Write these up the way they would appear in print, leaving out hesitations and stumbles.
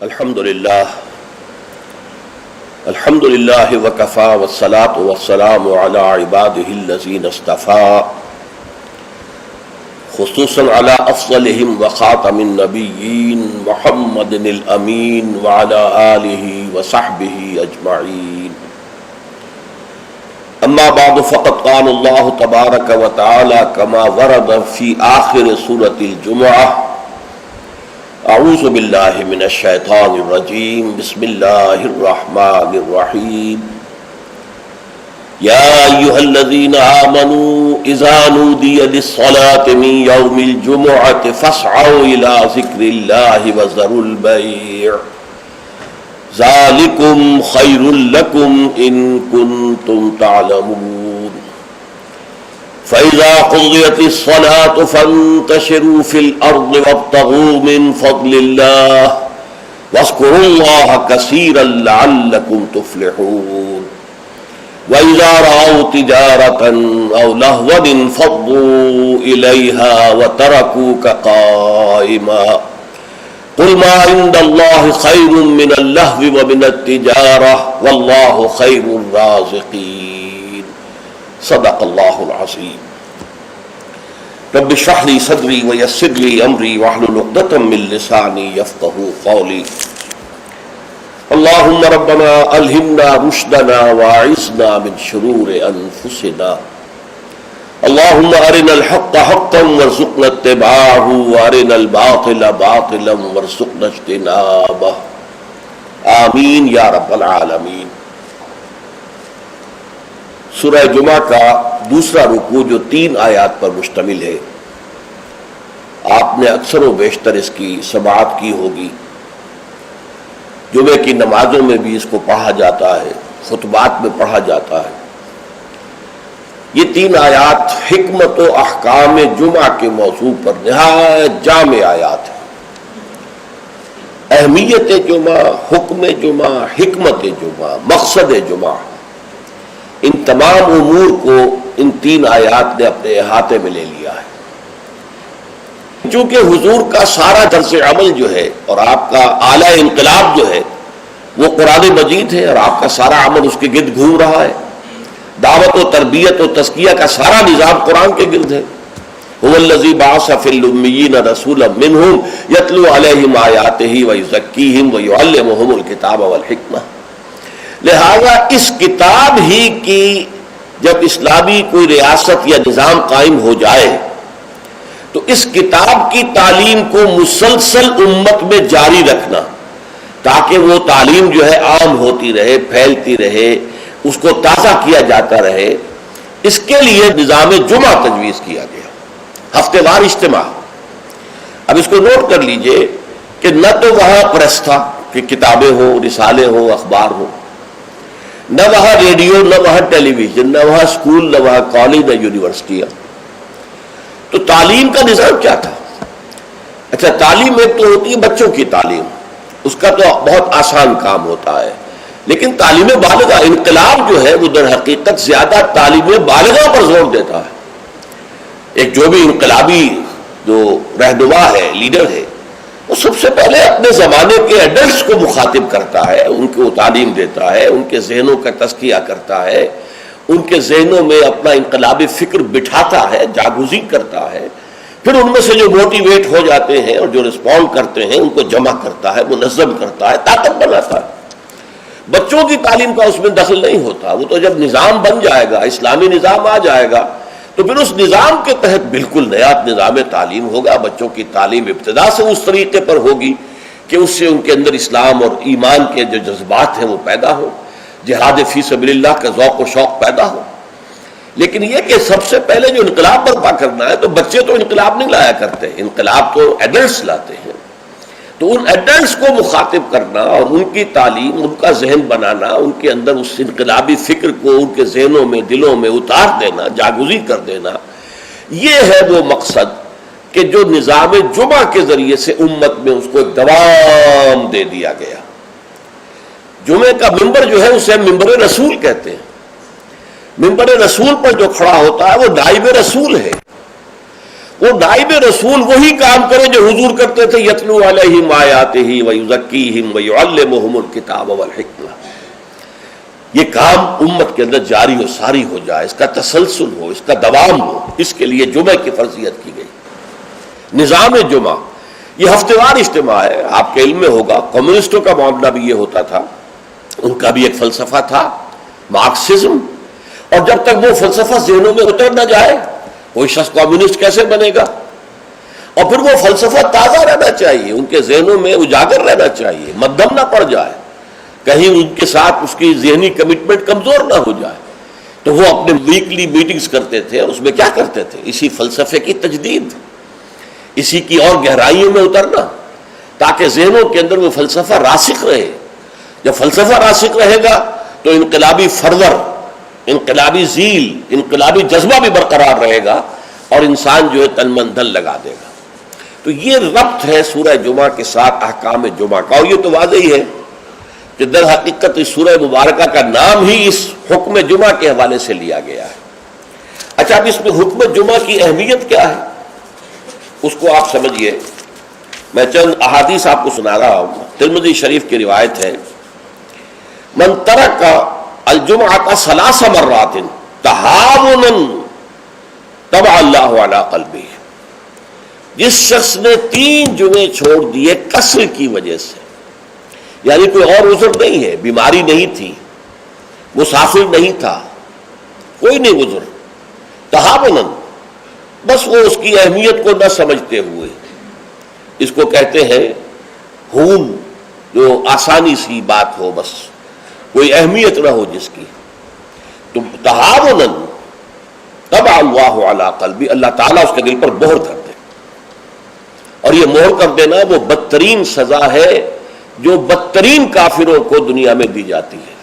الحمد للہ وکفا والصلاة والسلام علی عباده الذین اصطفى خصوصا علی افضلهم وخاتم النبیین محمد الامین وعلی آلہ وصحبہ اجمعین. اما بعد فقد قال اللہ تبارک وتعالی کما ورد فی آخر سورة الجمعہ: اعوذ باللہ من الشیطان الرجیم بسم اللہ الرحمن الرحیم. یا ایہا الذین آمنوا اذا نودی للصلاة من یوم الجمعة فاسعوا الى ذکر اللہ وذروا البیع ذالکم خیر لکم ان کنتم تعلمون. فَإِذَا قُضِيَتِ الصَّلَاةُ فَانتَشِرُوا فِي الْأَرْضِ وَابْتَغُوا مِنْ فَضْلِ اللَّهِ وَاذْكُرُوا اللَّهَ كَثِيرًا لَعَلَّكُمْ تُفْلِحُونَ. وَإِذَا رَأَوْا تِجَارَةً أَوْ لَهْوًا انفَضُّوا إِلَيْهَا وَتَرَكُوكَ قَائِمًا. قُلْ مَا عِندَ اللَّهِ خَيْرٌ مِّنَ اللَّهْوِ وَمِنَ التِّجَارَةِ وَاللَّهُ خَيْرُ الرَّازِقِينَ. صدق اللہ العظیم. رب اشرح لي صدری ویسر لي امری واحلل عقدۃ من لسانی یفقہوا قولی. اللہم ربنا الہمنا رشدنا واعصمنا من شرور انفسنا. اللہم ارنا الحق حقا وارزقنا اتباعہ وارنا الباطل باطلا وارزقنا اجتنابہ. آمین یا رب العالمین. سورہ جمعہ کا دوسرا رکوع جو 3 آیات پر مشتمل ہے، آپ نے اکثر و بیشتر اس کی سماعت کی ہوگی. جمعے کی نمازوں میں بھی اس کو پڑھا جاتا ہے، خطبات میں پڑھا جاتا ہے. یہ 3 آیات حکمت و احکام جمعہ کے موضوع پر نہایت جامع آیات ہیں. اہمیت جمعہ، حکم جمعہ، حکمت جمعہ، مقصد جمعہ، ان تمام امور کو ان 3 آیات نے اپنے احاطے میں لے لیا ہے. چونکہ حضور کا سارا طرز عمل جو ہے اور آپ کا اعلی انقلاب جو ہے وہ قرآن مجید ہے، اور آپ کا سارا عمل اس کے گرد گھوم رہا ہے. دعوت و تربیت و تزکیہ کا سارا نظام قرآن کے گرد ہے. هو الذی بعث فی الامیین رسولا منہم یتلو علیہم آیاتہ ویزکیہم ویعلمہم الکتاب والحکمہ. لہذا اس کتاب ہی کی جب اسلامی کوئی ریاست یا نظام قائم ہو جائے تو اس کتاب کی تعلیم کو مسلسل امت میں جاری رکھنا، تاکہ وہ تعلیم جو ہے عام ہوتی رہے، پھیلتی رہے، اس کو تازہ کیا جاتا رہے، اس کے لیے نظام جمعہ تجویز کیا گیا. ہفتے وار اجتماع. اب اس کو نوٹ کر لیجئے کہ نہ تو وہاں پریس تھا کہ کتابیں ہوں، رسالے ہوں، اخبار ہوں، نہ وہاں ریڈیو، نہ وہاں ٹیلی ویژن، نہ وہاں اسکول، نہ وہاں کالج، نہ یونیورسٹیاں. تو تعلیم کا نظام کیا تھا؟ اچھا، تعلیم ایک تو ہوتی ہے بچوں کی تعلیم، اس کا تو بہت آسان کام ہوتا ہے. لیکن تعلیم بالغہ، انقلاب جو ہے وہ در حقیقت زیادہ تعلیم بالغہ پر زور دیتا ہے. ایک جو بھی انقلابی جو رہنما ہے، لیڈر ہے، وہ سب سے پہلے اپنے زمانے کے ایڈلٹس کو مخاطب کرتا ہے، ان کو تعلیم دیتا ہے، ان کے ذہنوں کا تزکیہ کرتا ہے، ان کے ذہنوں میں اپنا انقلابی فکر بٹھاتا ہے، جاگزی کرتا ہے. پھر ان میں سے جو موٹیویٹ ہو جاتے ہیں اور جو رسپونڈ کرتے ہیں ان کو جمع کرتا ہے، منظم کرتا ہے، طاقت بناتا ہے. بچوں کی تعلیم کا اس میں دخل نہیں ہوتا. وہ تو جب نظام بن جائے گا، اسلامی نظام آ جائے گا، تو پھر اس نظام کے تحت بالکل نیا نظام تعلیم ہوگا. بچوں کی تعلیم ابتدا سے اس طریقے پر ہوگی کہ اس سے ان کے اندر اسلام اور ایمان کے جو جذبات ہیں وہ پیدا ہو، جہاد فی سبیل اللہ کا ذوق و شوق پیدا ہو. لیکن یہ کہ سب سے پہلے جو انقلاب برپا کرنا ہے، تو بچے تو انقلاب نہیں لایا کرتے، انقلاب تو ایڈلٹس لاتے ہیں. تو ان ایڈلٹس کو مخاطب کرنا اور ان کی تعلیم، ان کا ذہن بنانا، ان کے اندر اس انقلابی فکر کو ان کے ذہنوں میں، دلوں میں اتار دینا، جاگزی کر دینا، یہ ہے وہ مقصد کہ جو نظام جمعہ کے ذریعے سے امت میں اس کو ایک دوام دے دیا گیا. جمعے کا ممبر جو ہے اسے ممبر رسول کہتے ہیں. ممبر رسول پر جو کھڑا ہوتا ہے وہ نائب رسول ہے. وہ نائب رسول وہی کام کرے جو حضور کرتے تھے، یتلو علیہم آیاتہ ویزکیہم ویعلمہم الکتاب والحکمہ. یہ کام امت کے اندر جاری و ساری ہو جائے، اس کا تسلسل ہو، اس کا دوام ہو، اس کے لیے جمعہ کی فرضیت کی گئی. نظام جمعہ یہ ہفتے وار اجتماع ہے. آپ کے علم میں ہوگا کمیونسٹوں کا معاملہ بھی یہ ہوتا تھا، ان کا بھی ایک فلسفہ تھا مارکسزم، اور جب تک وہ فلسفہ ذہنوں میں اتر نہ جائے کوئی شخص کمیونسٹ کیسے بنے گا؟ اور پھر وہ فلسفہ تازہ رہنا چاہیے، ان کے ذہنوں میں اجاگر رہنا چاہیے، مدھم نہ پڑ جائے، کہیں ان کے ساتھ اس کی ذہنی کمٹمنٹ کمزور نہ ہو جائے. تو وہ اپنے ویکلی میٹنگز کرتے تھے، اور اس میں کیا کرتے تھے؟ اسی فلسفے کی تجدید، اسی کی اور گہرائیوں میں اترنا، تاکہ ذہنوں کے اندر وہ فلسفہ راسخ رہے. جب فلسفہ راسخ رہے گا تو انقلابی فرور، انقلابی ذیل، انقلابی جذبہ بھی برقرار رہے گا، اور انسان جو ہے تن من دھن لگا دے گا. تو یہ ربط ہے سورہ جمعہ کے ساتھ احکام جمعہ کا، اور یہ تو واضح ہی ہے کہ در حقیقت اس سورہ مبارکہ کا نام ہی اس حکم جمعہ کے حوالے سے لیا گیا ہے. اچھا، اب اس میں حکم جمعہ کی اہمیت کیا ہے اس کو آپ سمجھیے. میں چند احادیث آپ کو سنا رہا ہوں. ترمذی شریف کی روایت ہے، من ترک الجمعۃ ثلاث مرات تہاونا طبع اللہ علی قلبہ، جس شخص نے 3 جمعے چھوڑ دیے کسل کی وجہ سے، یعنی کوئی اور عذر نہیں ہے، بیماری نہیں تھی، مسافر نہیں تھا، کوئی نہیں عذر، تہاونا، بس وہ اس کی اہمیت کو نہ سمجھتے ہوئے، اس کو کہتے ہیں ہون، جو آسانی سی بات ہو، بس کوئی اہمیت نہ ہو جس کی، تو تہاونا طبع اللہ علی قلبی، اللہ تعالیٰ اس کے دل پر مہر کر دے. اور یہ مہر کر دینا وہ بدترین سزا ہے جو بدترین کافروں کو دنیا میں دی جاتی ہے.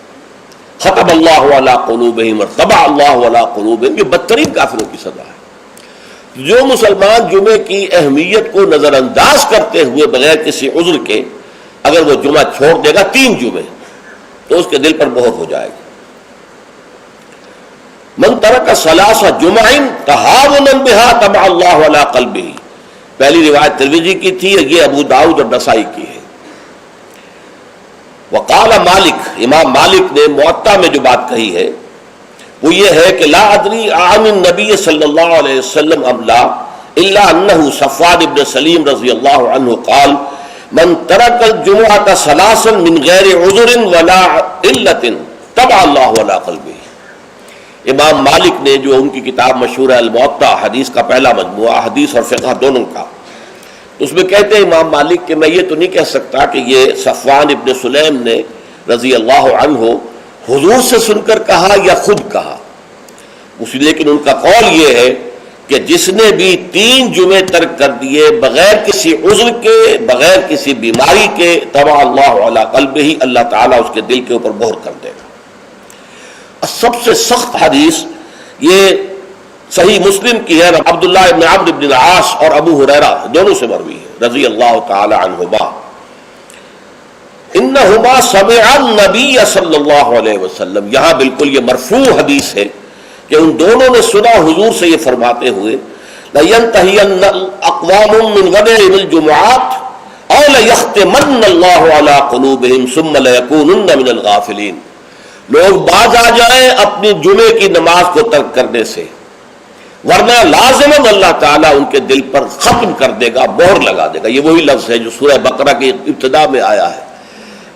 ختم اللہ علی قلوبہم طبع اللہ علی قلوبہم، یہ بدترین کافروں کی سزا ہے. جو مسلمان جمعے کی اہمیت کو نظر انداز کرتے ہوئے بغیر کسی عذر کے اگر وہ جمعہ چھوڑ دے گا 3 جمعے، تو اس کے دل پر مہر ہو جائے گی. من ترک ثلاث جمع تہاونا بہا طبع اللہ علی قلبہ، پہلی روایت ترمذی کی تھی، یہ ابو داؤد اور نسائی کی ہے. وقال مالک، امام مالک نے موطا میں جو بات کہی ہے وہ یہ ہے کہ لا ادری عن النبی صلی اللہ علیہ وسلم ام لا الا انہ صفوان بن سلیم رضی اللہ عنہ قال من ترک الجمعۃ ثلاثا من غیر عذر ولا علت طبع اللہ علی قلبہ. امام مالک نے جو ان کی کتاب مشہور ہے الموطا، حدیث کا پہلا مجموعہ، حدیث اور فقہ دونوں کا، اس میں کہتے ہیں امام مالک کہ میں یہ تو نہیں کہہ سکتا کہ یہ صفوان ابن سلیم نے رضی اللہ عنہ حضور سے سن کر کہا یا خود کہا، لیکن ان کا قول یہ ہے کہ جس نے بھی 3 جمعے ترک کر دیے بغیر کسی عذر کے، بغیر کسی بیماری کے، طبع اللہ علی قلبہ، اللہ تعالیٰ اس کے دل کے اوپر مہر کر دے گا. سب سے سخت حدیث یہ صحیح مسلم کی ہے، عبداللہ ابن عمرو بن العاص اور ابو ہریرہ دونوں سے مروی ہے رضی اللہ تعالی عنہما، انہما سمعا النبی صلی اللہ علیہ وسلم. یہاں بالکل یہ مرفوع حدیث ہے کہ ان دونوں نے سنا حضور سے یہ فرماتے ہوئے، لَيَنْتَهِيَنَّ أَقْوَامٌ مِّنْ غَدِرِ الْجُمُعَاتِ أَوْ لَيَخْتِمَنَّ اللَّهُ عَلَىٰ قُلُوبِهِمْ ثُمَّ لَيَكُونُنَّ مِنَ الْغَافِلِينَ. لوگ باز آ جائیں اپنی جمعے کی نماز کو ترک کرنے سے، ورنہ لازماً اللہ تعالیٰ ان کے دل پر ختم کر دے گا، مہر لگا دے گا. یہ وہی لفظ ہے جو سورہ بقرہ کی ابتدا میں آیا ہے،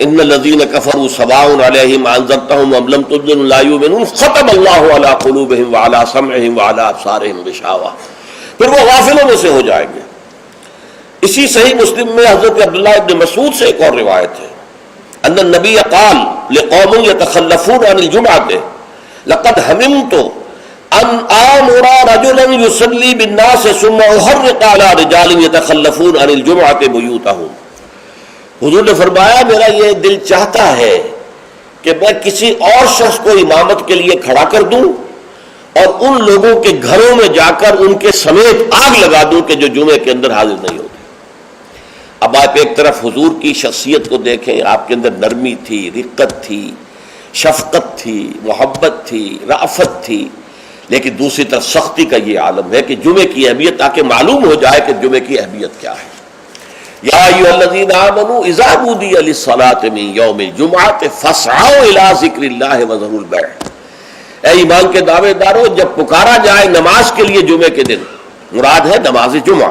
ان الذین کفروا سواء علیہم انذرتہم ام لم تنذرہم لا یؤمنون ختم اللہ علی قلوبہم وعلی سمعہم وعلی ابصارہم غشاوہ. پھر وہ غافلوں میں سے ہو جائیں گے. اسی صحیح مسلم میں حضرت عبداللہ ابن مسعود سے ایک اور روایت ہے، ان النبی قال لقوم یتخلفون عن الجمعۃ لقد ہممت ان آمر رجلا یصلی بالناس ثم احرق علی رجال یتخلفون عن الجمعۃ بیوتہم. حضور نے فرمایا میرا یہ دل چاہتا ہے کہ میں کسی اور شخص کو امامت کے لیے کھڑا کر دوں اور ان لوگوں کے گھروں میں جا کر ان کے سمیت آگ لگا دوں کہ جو جمعے کے اندر حاضر نہیں ہوتے. اب آپ ایک طرف حضور کی شخصیت کو دیکھیں، آپ کے اندر نرمی تھی، رقت تھی، شفقت تھی، محبت تھی، رأفت تھی، لیکن دوسری طرف سختی کا یہ عالم ہے کہ جمعے کی اہمیت، تاکہ معلوم ہو جائے کہ جمعے کی اہمیت کیا ہے۔ یا ایھا الذین آمنوا اذا نودی للصلاۃ من یوم الجمعۃ فاسعوا الی ذکر اللہ وذروا البیع۔ اے ایمان کے دعوے دارو، جب پکارا جائے نماز کے لیے جمعے کے دن، مراد ہے نماز جمعہ۔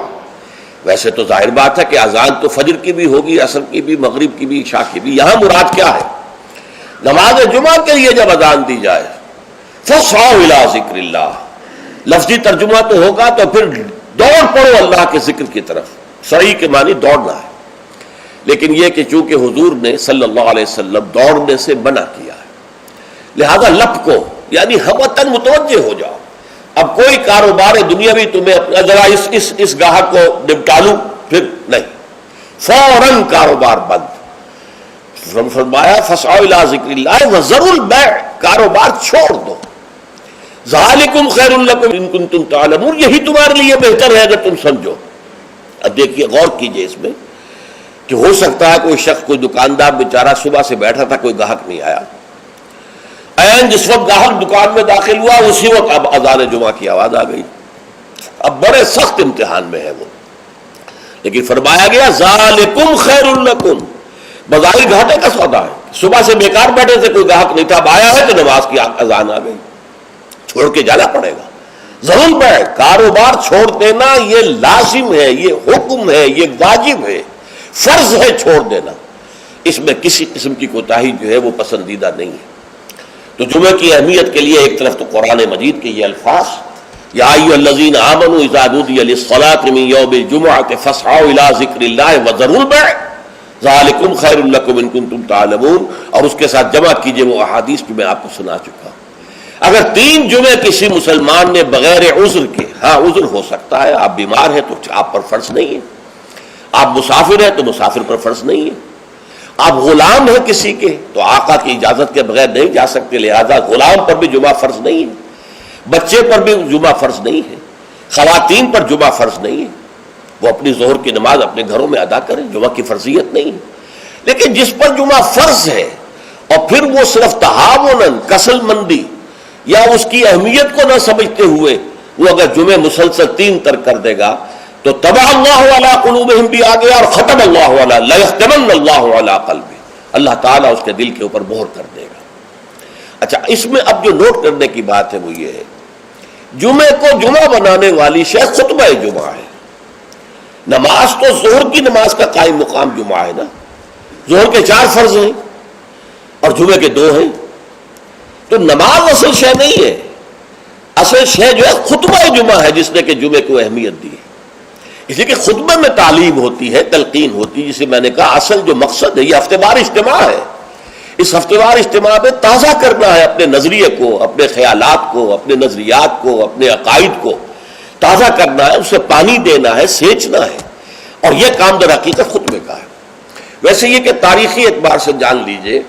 ویسے تو ظاہر بات ہے کہ اذان تو فجر کی بھی ہوگی، عصر کی بھی، مغرب کی بھی، عشاء کی بھی، یہاں مراد کیا ہے؟ نماز جمعہ کے لیے جب اذان دی جائے فاسعوا الی ذکر اللہ، لفظی ترجمہ تو ہوگا تو پھر دوڑ پڑو اللہ کے ذکر کی طرف۔ سعی کے معنی دوڑنا ہے، لیکن یہ کہ چونکہ حضور نے صلی اللہ علیہ وسلم دوڑنے سے منع کیا ہے، لہذا لپکو، یعنی ہمتاً متوجہ ہو جاؤ۔ اب کوئی کاروبار دنیاوی تمہیں ذرا اس گاہک کو نپٹا لوں، پھر نہیں، فوراً کاروبار بند۔ فرمایا فاسعوا الی ذکر اللہ وذروا البیع، کاروبار چھوڑ دو۔ ذالکم خیر لکم ان کنتم تعلمون، یہی تمہارے لیے بہتر ہے اگر تم سمجھو۔ اب دیکھیے، غور کیجئے اس میں کہ ہو سکتا ہے کوئی شخص، کوئی دکاندار بیچارہ صبح سے بیٹھا تھا، کوئی گاہک نہیں آیا، عین جس وقت گاہک دکان میں داخل ہوا اسی وقت اب اذان جمعہ کی آواز آ گئی۔ اب بڑے سخت امتحان میں ہے وہ، لیکن فرمایا گیا ذالکم خیر لکم، بظاہر گھاٹے کا سودا ہے، صبح سے بیکار بیٹھے تھے، کوئی گاہک نہیں تھا، اب آیا ہے تو نماز کی اذان آ گئی، چھوڑ کے جانا پڑے گا۔ ضرور پڑے، کاروبار چھوڑ دینا یہ لازم ہے، یہ حکم ہے، یہ واجب ہے، فرض ہے چھوڑ دینا، اس میں کسی قسم کی کوتاہی جو ہے وہ پسندیدہ نہیں ہے۔ تو جمعہ کی اہمیت کے لیے ایک طرف تو قرآن مجید کے یہ الفاظ، یا ایھا الذین آمنوا اذا نودی للصلاۃ من یوم الجمعۃ فاسعوا الی ذکر اللہ وذروا البیع ذالکم خیر لکم ان کنتم تعلمون، اور اس کے ساتھ جمع کیجئے وہ احادیث جو میں آپ کو سنا چکا ہوں۔ اگر 3 جمعے کسی مسلمان نے بغیر عذر کے، ہاں عذر ہو سکتا ہے، آپ بیمار ہیں تو آپ پر فرض نہیں ہے، آپ مسافر ہیں تو مسافر پر فرض نہیں ہے، آپ غلام ہیں کسی کے تو آقا کی اجازت کے بغیر نہیں جا سکتے، لہذا غلام پر بھی جمعہ فرض نہیں ہے، بچے پر بھی جمعہ فرض نہیں ہے، خواتین پر جمعہ فرض نہیں ہے، وہ اپنی ظہر کی نماز اپنے گھروں میں ادا کریں، جمعہ کی فرضیت نہیں ہے۔ لیکن جس پر جمعہ فرض ہے اور پھر وہ صرف تہاوناً، کسل مندی یا اس کی اہمیت کو نہ سمجھتے ہوئے وہ اگر جمعے مسلسل 3 ترک کر دے گا تو طبع اللہ علی قلوبہم بھی آ گیا، اور ختم اللہ علی لیختمن اللہ علی قلبہ، اللہ تعالیٰ اس کے دل کے اوپر مہر کر دے گا۔ اچھا، اس میں اب جو نوٹ کرنے کی بات ہے وہ یہ ہے، جمعے کو جمعہ بنانے والی شے خطبہ جمعہ ہے۔ نماز تو ظہر کی نماز کا قائم مقام جمعہ ہے نا، ظہر کے 4 فرض ہیں اور جمعے کے 2 ہیں، تو نماز اصل شے نہیں ہے، اصل شے جو ہے خطبہ جمعہ ہے، جس نے کہ جمعے کو اہمیت دی ہے۔ اس لیے کہ خطبے میں تعلیم ہوتی ہے، تلقین ہوتی ہے، جسے میں نے کہا اصل جو مقصد ہے، یہ ہفتے وار اجتماع ہے، اس ہفتے وار اجتماع میں تازہ کرنا ہے اپنے نظریے کو، اپنے خیالات کو، اپنے نظریات کو، اپنے عقائد کو تازہ کرنا ہے، اسے پانی دینا ہے، سینچنا ہے، اور یہ کام در حقیقت خطبے کا ہے۔ ویسے یہ کہ تاریخی اعتبار سے جان لیجئے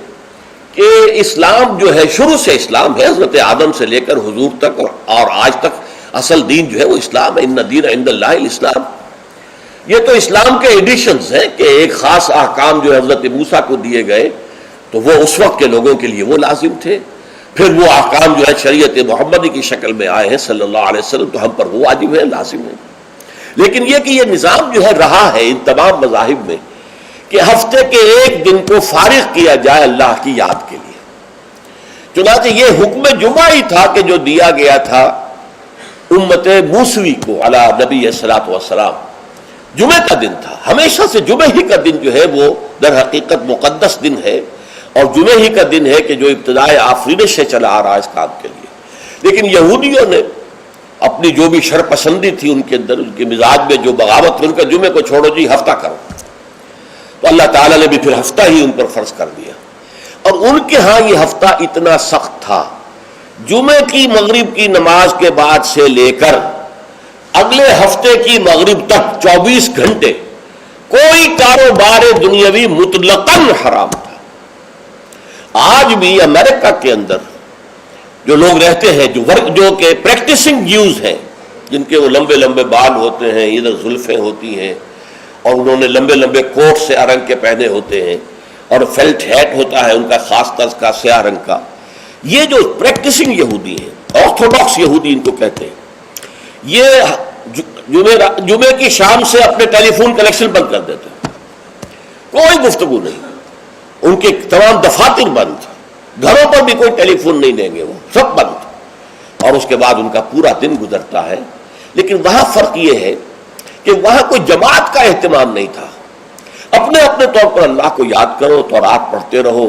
کہ اسلام جو ہے، شروع سے اسلام ہے، حضرت آدم سے لے کر حضور تک اور آج تک اصل دین جو ہے وہ اسلام ہے، ان الدین عند اللہ الاسلام۔ یہ تو اسلام کے ایڈیشنز ہیں کہ ایک خاص احکام جو حضرت موسیٰ کو دیے گئے تو وہ اس وقت کے لوگوں کے لیے وہ لازم تھے، پھر وہ احکام جو ہے شریعت محمدی کی شکل میں آئے ہیں صلی اللہ علیہ وسلم، تو ہم پر وہ واجب ہے، لازم ہے۔ لیکن یہ کہ یہ نظام جو ہے رہا ہے ان تمام مذاہب میں کہ ہفتے کے ایک دن کو فارغ کیا جائے اللہ کی یاد کے لیے۔ چنانچہ یہ حکم جمعہ ہی تھا کہ جو دیا گیا تھا امت موسوی کو علی نبی صلاۃ والسلام، جمعے کا دن تھا، ہمیشہ سے جمعے ہی کا دن جو ہے وہ در حقیقت مقدس دن ہے، اور جمعے ہی کا دن ہے کہ جو ابتدائے آفرینش سے چلا آ رہا ہے اس کام کے لیے۔ لیکن یہودیوں نے اپنی جو بھی شر پسندی تھی ان کے اندر، ان کے مزاج میں جو بغاوت تھی، ان کا جمعے کو چھوڑو جی ہفتہ کرو، تو اللہ تعالیٰ نے بھی پھر ہفتہ ہی ان پر فرض کر دیا۔ اور ان کے ہاں یہ ہفتہ اتنا سخت تھا، جمعے کی مغرب کی نماز کے بعد سے لے کر اگلے ہفتے کی مغرب تک 24 گھنٹے کوئی کاروبار دنیاوی مطلقاً حرام تھا۔ آج بھی امریکہ کے اندر جو لوگ رہتے ہیں، جو کہ پریکٹسنگ جیوز ہیں، جن کے وہ لمبے لمبے بال ہوتے ہیں، ادھر زلفیں ہوتی ہیں، اور انہوں نے لمبے لمبے کوٹ سے رنگ کے پہنے ہوتے ہیں، اور فیلٹ ہیٹ ہوتا ہے ان کا خاص طرز کا سیاہ رنگ کا، یہ جو پریکٹسنگ یہودی ہیں، آرتھوڈاکس یہودی ان کو کہتے ہیں، یہ جمعے کی شام سے اپنے ٹیلی فون کنیکشن بند کر دیتے ہیں، کوئی گفتگو نہیں، ان کے تمام دفاتر بند، گھروں پر بھی کوئی ٹیلی فون نہیں دیں گے، وہ سب بند، اور اس کے بعد ان کا پورا دن گزرتا ہے۔ لیکن وہاں فرق یہ ہے کہ وہاں کوئی جماعت کا اہتمام نہیں تھا، اپنے اپنے طور پر اللہ کو یاد کرو، تورات پڑھتے رہو،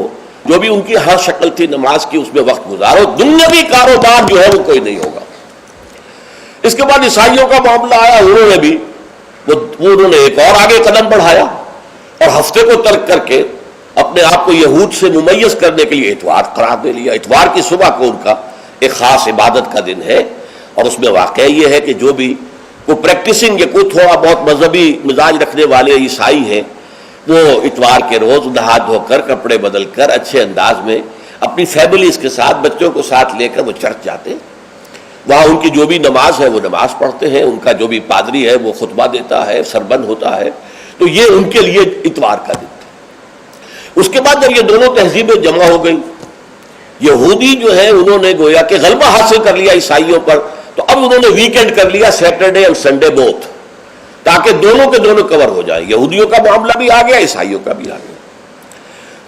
جو بھی ان کی ہر شکل تھی نماز کی اس میں وقت گزارو، دنیاوی کاروبار جو ہے وہ کوئی نہیں ہوگا۔ اس کے بعد عیسائیوں کا معاملہ آیا، انہوں نے بھی انہوں نے ایک اور آگے قدم بڑھایا اور ہفتے کو ترک کر کے اپنے آپ کو یہود سے ممیز کرنے کے لیے اتوار قرار دے لیا۔ اتوار کی صبح کو ان کا ایک خاص عبادت کا دن ہے، اور اس میں واقعہ یہ ہے کہ جو بھی وہ پریکٹسنگ یا کوئی تھوڑا بہت مذہبی مزاج رکھنے والے عیسائی ہیں، وہ اتوار کے روز نہا دھو کر کپڑے بدل کر اچھے انداز میں اپنی فیملیز کے ساتھ بچوں کو ساتھ لے کر وہ چرچ جاتے ہیں، وہاں ان کی جو بھی نماز ہے وہ نماز پڑھتے ہیں، ان کا جو بھی پادری ہے وہ خطبہ دیتا ہے، سربند ہوتا ہے، تو یہ ان کے لیے اتوار کا دن تھا۔ اس کے بعد جب یہ دونوں تہذیبیں جمع ہو گئی، یہودی جو ہے انہوں نے گویا کہ غلبہ حاصل کر لیا عیسائیوں پر، تو اب انہوں نے ویکینڈ کر لیا، سیٹرڈے اور سنڈے بوتھ، تاکہ دونوں کے دونوں کور ہو جائیں، یہودیوں کا معاملہ بھی آ گیا، عیسائیوں کا بھی آ گیا۔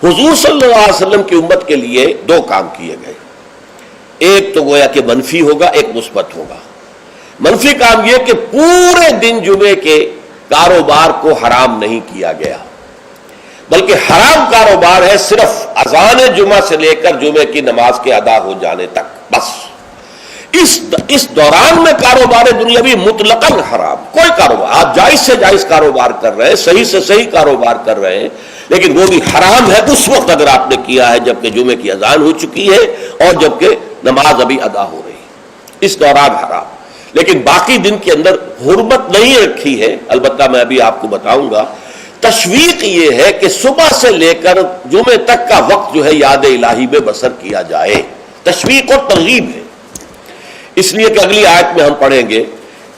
حضور صلی اللہ علیہ وسلم کی امت کے لیے دو کام کیے گئے، ایک تو گویا کہ منفی ہوگا، ایک مثبت ہوگا۔ منفی کام یہ کہ پورے دن جمعے کے کاروبار کو حرام نہیں کیا گیا، بلکہ حرام کاروبار ہے صرف اذان جمعہ سے لے کر جمعے کی نماز کے ادا ہو جانے تک، بس اس دوران میں کاروبار دنیاوی مطلقاً حرام، کوئی کاروبار، آپ جائز سے جائز کاروبار کر رہے ہیں، صحیح سے صحیح کاروبار کر رہے ہیں، لیکن وہ بھی حرام ہے اس وقت اگر آپ نے کیا ہے جبکہ جمعے کی اذان ہو چکی ہے اور جبکہ نماز ابھی ادا ہو رہی ہے، اس دوران حرام۔ لیکن باقی دن کے اندر حرمت نہیں رکھی ہے، البتہ میں ابھی آپ کو بتاؤں گا۔ تشویق یہ ہے کہ صبح سے لے کر جمعے تک کا وقت جو ہے یاد الہی میں بسر کیا جائے، تشویق اور ترغیب ہے، اس لیے کہ اگلی آیت میں ہم پڑھیں گے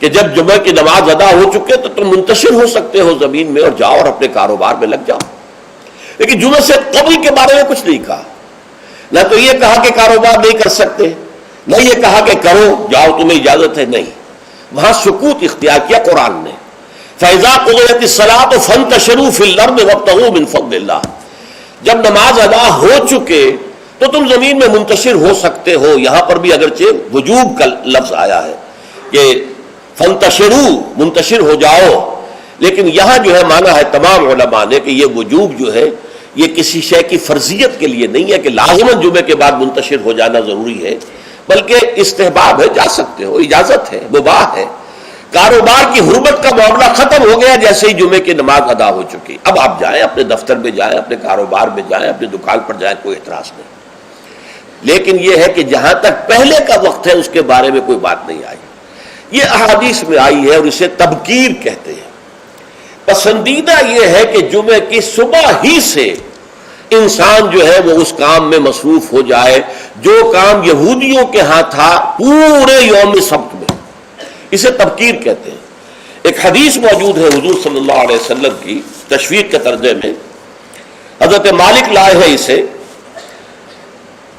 کہ جب جمعہ کی نماز ادا ہو چکے تو تم منتشر ہو سکتے ہو زمین میں اور جاؤ اور اپنے کاروبار میں لگ جاؤ۔ لیکن جمعہ سے قبل کے بارے میں کچھ نہیں کہا، نہ تو یہ کہا کہ کاروبار نہیں کر سکتے، نہ یہ کہا کہ کرو جاؤ تمہیں اجازت ہے، نہیں، وہاں سکوت اختیار کیا قرآن نے۔ فَإِذَا قُضِيَتِ الصَّلَاةُ فَانتَشِرُوا فِي الْأَرْضِ وَابْتَغُوا مِنْ فَضْلِ اللَّهِ، جب نماز ادا ہو چکے تو تم زمین میں منتشر ہو سکتے ہو۔ یہاں پر بھی اگرچہ وجوب کا لفظ آیا ہے کہ فَانتَشِرُوا، منتشر ہو جاؤ، لیکن یہاں جو ہے مانا ہے تمام علماء نے کہ یہ وجوب جو ہے یہ کسی شے کی فرضیت کے لیے نہیں ہے کہ لازماً جمعے کے بعد منتشر ہو جانا ضروری ہے، بلکہ استحباب ہے، جا سکتے ہو، اجازت ہے، مباح ہے۔ کاروبار کی حرمت کا معاملہ ختم ہو گیا جیسے ہی جمعے کی نماز ادا ہو چکی، اب آپ جائیں اپنے دفتر میں جائیں، اپنے کاروبار میں جائیں، اپنی دکان پر جائیں، کوئی اعتراض نہیں۔ لیکن یہ ہے کہ جہاں تک پہلے کا وقت ہے اس کے بارے میں کوئی بات نہیں آئی، یہ احادیث میں آئی ہے اور اسے تبکیر کہتے ہیں۔ پسندیدہ یہ ہے کہ جمعے کی صبح ہی سے انسان جو ہے وہ اس کام میں مصروف ہو جائے جو کام یہودیوں کے ہاں تھا پورے یوم سبت میں، اسے تبکیر کہتے ہیں۔ ایک حدیث موجود ہے حضور صلی اللہ علیہ وسلم کی تشویق کے ترجمے میں، حضرت مالک لائے ہیں اسے،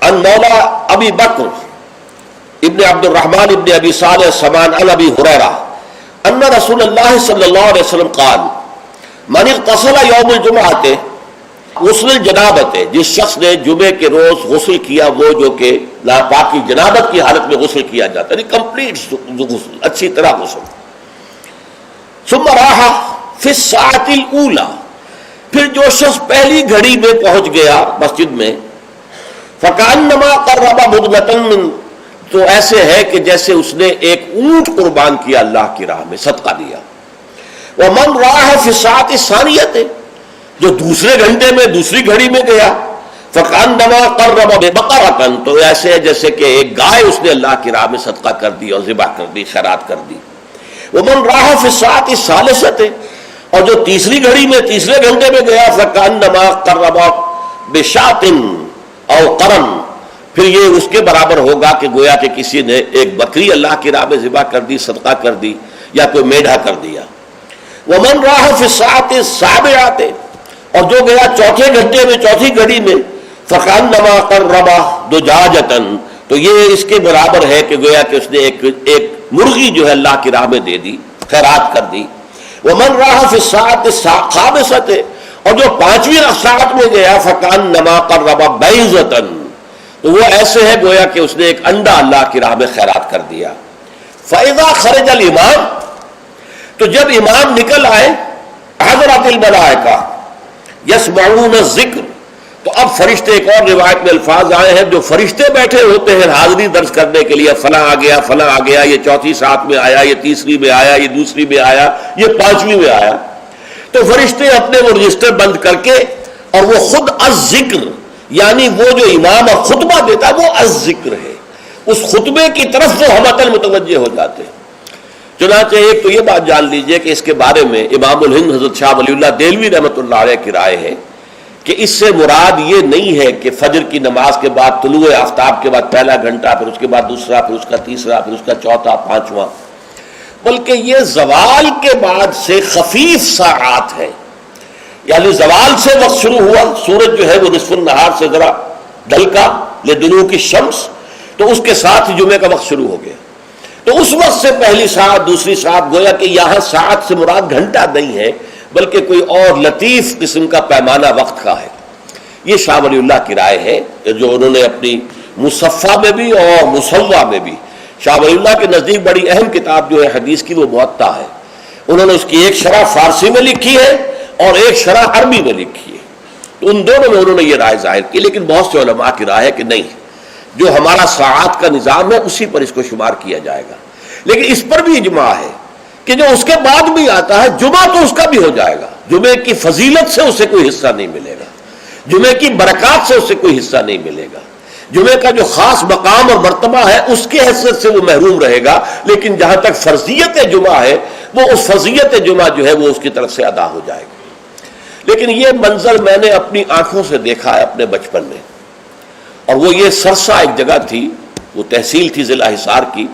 ان مولا ابی بکر ابن عبد الرحمن ابن ابی صالح سمان عن ابی ہریرہ ان رسول اللہ صلی اللہ علیہ وسلم قال من اغتسل یوم الجمعۃ غسل الجنابت، جس شخص نے جمعے کے روز غسل کیا، وہ جو کہ ناپاکی جنابت کی حالت میں غسل کیا جاتا ہے، کمپلیٹ غسل، اچھی طرح غسل، ثم راح فی الساعۃ الاولی، پھر جو شخص پہلی گھڑی میں پہنچ گیا مسجد میں، فکأنما قرب بدنۃ من، تو ایسے ہے کہ جیسے اس نے ایک اونٹ قربان کیا اللہ کی راہ میں، صدقہ دیا۔ ومن راح فی الساعۃ الثانیۃ، جو دوسرے گھنٹے میں دوسری گھڑی میں گیا، فکأنما قرب بقرۃ، تو ایسے ہے جیسے کہ ایک گائے اس نے اللہ کی راہ میں صدقہ کر دی اور ذبح کر دی، خیرات کر دی۔ ومن راح فی الساعۃ الثالثۃ، اور جو تیسری گھڑی میں تیسرے گھنٹے میں گیا، فکأنما قرب بشاۃ او قرن، پھر یہ اس کے برابر ہوگا کہ گویا کہ کسی نے ایک بکری اللہ کی راہ میں ذبح کر دی، صدقہ کر دی، یا کوئی میڈھا کر دیا۔ ومن راح فی الساعۃ السابعۃ، اور جو گیا چوتھے گھنٹے میں چوتھی گھڑی میں، فَكَأَنَّمَا قَرَّبَ دُجَاجَةً، تو یہ اس کے برابر ہے کہ گویا کہ اس نے ایک مرغی جو ہے اللہ کی راہ میں دے دی، خیرات کر دی۔ وَمَنْ رَاحَ فِي السَّاعَةِ الْخَامِسَةِ، اور جو 5ویں ساعت میں گیا فَكَأَنَّمَا قَرَّبَ بَيْضَةً، تو وہ ایسے ہے گویا کہ اس نے ایک انڈا اللہ کی راہ میں خیرات کر دیا۔ فَإِذَا خَرَجَ الْإِمَامُ، تو جب امام نکل آئے، حضرت الملائکہ یسمعون الذکر، تو اب فرشتے، ایک اور روایت میں الفاظ آئے ہیں جو فرشتے بیٹھے ہوتے ہیں حاضری درج کرنے کے لیے، فلاں آ گیا، فلاں آ گیا، یہ 4تھی ساعت میں آیا، یہ 3ری میں آیا، یہ 2ری میں آیا، یہ 5ویں میں آیا، تو فرشتے اپنے وہ رجسٹر بند کر کے، اور وہ خود الذکر، یعنی وہ جو امام اور خطبہ دیتا ہے وہ الذکر ہے، اس خطبے کی طرف وہ ہمتن متوجہ ہو جاتے ہیں۔ چنانچہ ایک تو یہ بات جان لیجئے کہ اس کے بارے میں امام الہند حضرت شاہ ولی اللہ دہلوی رحمۃ اللہ علیہ کی رائے ہے کہ اس سے مراد یہ نہیں ہے کہ فجر کی نماز کے بعد طلوع آفتاب کے بعد پہلا گھنٹہ، پھر اس کے بعد دوسرا، پھر اس کا تیسرا، پھر اس کا چوتھا، 5واں، بلکہ یہ زوال کے بعد سے خفیف ساعات ہے، یعنی زوال سے وقت شروع ہوا، سورج جو ہے وہ نصف النہار سے ذرا ڈھلکا لدنوک الشمس، تو اس کے ساتھ ہی جمعے کا وقت شروع ہو گیا، تو اس وقت سے پہلی ساعت، دوسری ساعت، گویا کہ یہاں ساعت سے مراد گھنٹہ نہیں ہے بلکہ کوئی اور لطیف قسم کا پیمانہ وقت کا ہے۔ یہ شاہ ولی اللہ کی رائے ہے جو انہوں نے اپنی مصفہ میں بھی اور مصوہ میں بھی، شاہ ولی اللہ کے نزدیک بڑی اہم کتاب جو ہے حدیث کی وہ موطا ہے، انہوں نے اس کی ایک شرح فارسی میں لکھی ہے اور ایک شرح عربی میں لکھی ہے، تو ان دونوں میں انہوں نے یہ رائے ظاہر کی، لیکن بہت سے علماء کی رائے ہے کہ نہیں، جو ہمارا ساعات کا نظام ہے اسی پر اس کو شمار کیا جائے گا۔ لیکن اس پر بھی اجماع ہے کہ جو اس کے بعد بھی آتا ہے جمعہ تو اس کا بھی ہو جائے گا، جمعے کی فضیلت سے اسے کوئی حصہ نہیں ملے گا، جمعے کی برکات سے اسے کوئی حصہ نہیں ملے گا، جمعے کا جو خاص مقام اور مرتبہ ہے اس کی حیثیت سے وہ محروم رہے گا، لیکن جہاں تک فرضیت جمعہ ہے وہ اس فرضیت جمعہ جو ہے وہ اس کی طرف سے ادا ہو جائے گا۔ لیکن یہ منظر میں نے اپنی آنکھوں سے دیکھا ہے اپنے بچپن میں، اور وہ یہ سرسا ایک جگہ تھی، وہ تحصیل تھی ضلع حصار کی،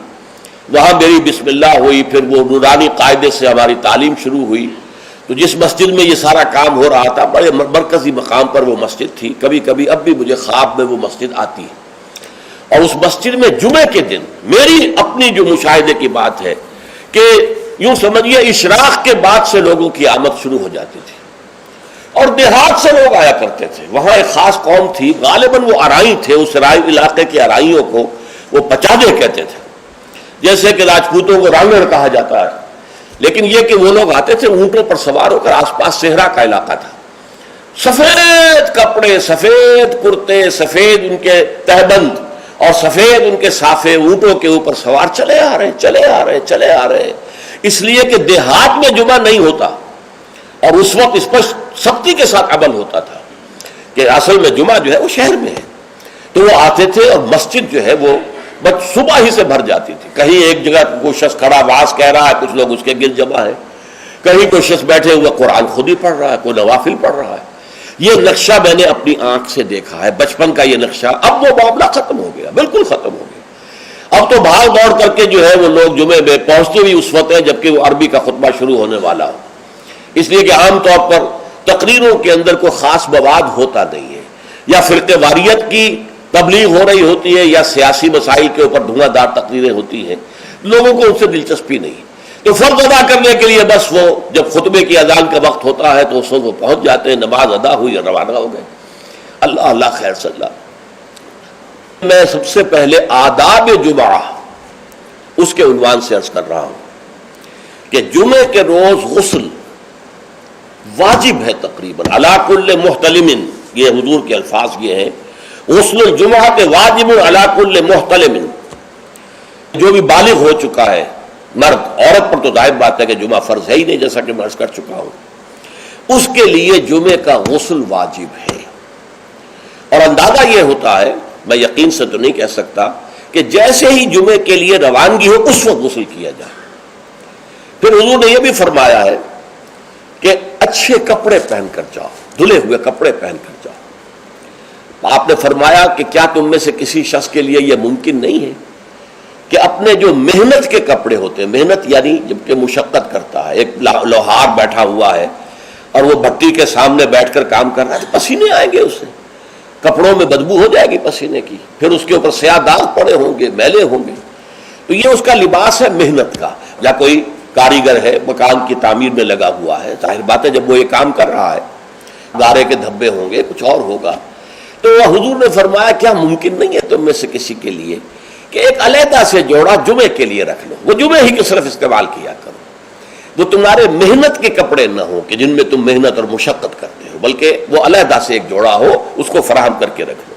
وہاں میری بسم اللہ ہوئی، پھر وہ نورانی قاعدے سے ہماری تعلیم شروع ہوئی، تو جس مسجد میں یہ سارا کام ہو رہا تھا بڑے مرکزی مقام پر وہ مسجد تھی، کبھی کبھی اب بھی مجھے خواب میں وہ مسجد آتی ہے، اور اس مسجد میں جمعے کے دن میری اپنی جو مشاہدے کی بات ہے کہ یوں سمجھیے اشراق کے بعد سے لوگوں کی آمد شروع ہو جاتی تھی، اور دیہات سے لوگ آیا کرتے تھے، وہاں ایک خاص قوم تھی، غالباً وہ ارائی تھے، اس ارائی علاقے کے ارائیوں کو وہ پچادے کہتے تھے، جیسے کہ راجپوتوں کو رانگڑ کہا جاتا ہے، لیکن یہ کہ وہ لوگ آتے تھے اونٹوں پر سوار ہو کر، آس پاس صحرا کا علاقہ تھا، سفید کپڑے، سفید کرتے، سفید ان کے تہبند اور سفید ان کے صافے، اونٹوں کے اوپر سوار چلے آ رہے چلے آ رہے چلے آ رہے، اس لیے کہ دیہات میں جمعہ نہیں ہوتا، اور اس وقت اس پر سختی کے ساتھ عمل ہوتا تھا کہ اصل میں جمعہ جو ہے وہ شہر میں ہے، تو وہ آتے تھے اور مسجد جو ہے وہ صبح ہی سے بھر جاتی تھی، کہیں ایک جگہ کوئی شخص کھڑا واز کہہ رہا ہے، کچھ لوگ اس کے گرد جمع ہے، کہیں کوئی شخص بیٹھے ہوئے قرآن خود ہی پڑھ رہا ہے، کوئی نوافل پڑھ رہا ہے۔ یہ نقشہ میں نے اپنی آنکھ سے دیکھا ہے، بچپن کا یہ نقشہ، اب وہ معاملہ ختم ہو گیا، بالکل ختم ہو گیا، اب تو بھاگ دوڑ کر کے جو ہے وہ لوگ جمعے میں پہنچتے بھی اس وقت ہے جبکہ وہ عربی کا خطبہ شروع ہونے والا ہو، اس لیے کہ عام طور پر تقریروں کے اندر کوئی خاص مواد ہوتا نہیں ہے، یا فرقہ واریت کی تبلیغ ہو رہی ہوتی ہے، یا سیاسی مسائل کے اوپر دھواں دار تقریریں ہوتی ہیں، لوگوں کو ان سے دلچسپی نہیں، تو فرض ادا کرنے کے لیے بس وہ جب خطبے کی اذان کا وقت ہوتا ہے تو اس وقت وہ پہنچ جاتے ہیں، نماز ادا ہوئی اور روانہ ہو گئے۔ اللہ اللہ خیر صلی اللہ۔ میں سب سے پہلے آداب جمعہ اس کے عنوان سے عرض کر رہا ہوں کہ جمعے کے روز غسل واجب ہے تقریباً، علی کل محتلم، یہ حضور کے الفاظ یہ ہیں، غسل الجمعہ کے واجب علی کل محتلم، جو بھی بالغ ہو چکا ہے مرد، عورت پر تو ظاہر بات ہے کہ جمعہ فرض ہے ہی نہیں، جیسا کہ میں عرض کر چکا ہوں، اس کے لیے جمعے کا غسل واجب ہے، اور اندازہ یہ ہوتا ہے، میں یقین سے تو نہیں کہہ سکتا، کہ جیسے ہی جمعے کے لیے روانگی ہو اس وقت غسل کیا جائے۔ پھر حضور نے یہ بھی فرمایا ہے کہ اچھے کپڑے پہن کر جاؤ، دھلے ہوئے کپڑے پہن کر جاؤ۔ آپ نے فرمایا کہ کیا تم میں سے کسی شخص کے لیے یہ ممکن نہیں ہے کہ اپنے جو محنت کے کپڑے ہوتے ہیں، محنت یعنی جبکہ مشقت کرتا ہے، ایک لوہار بیٹھا ہوا ہے اور وہ بھٹی کے سامنے بیٹھ کر کام کر رہا ہے، پسینے آئیں گے اسے، کپڑوں میں بدبو ہو جائے گی پسینے کی، پھر اس کے اوپر سیاہ داغ پڑے ہوں گے، میلے ہوں گے. تو یہ اس کا لباس ہے محنت کا. یا کوئی کاریگر ہے مکان کی تعمیر میں لگا ہوا ہے، ظاہر بات ہے جب وہ یہ کام کر رہا ہے گارے کے دھبے ہوں گے، کچھ اور ہوگا. تو حضور نے فرمایا کیا ممکن نہیں ہے تم میں سے کسی کے لیے کہ ایک علیحدہ سے جوڑا جمعے کے لیے رکھ لو، وہ جمعے ہی کی صرف استعمال کیا کرو. وہ تمہارے محنت کے کپڑے نہ ہوں کہ جن میں تم محنت اور مشقت کرتے ہو، بلکہ وہ علیحدہ سے ایک جوڑا ہو، اس کو فراہم کر کے رکھ لو.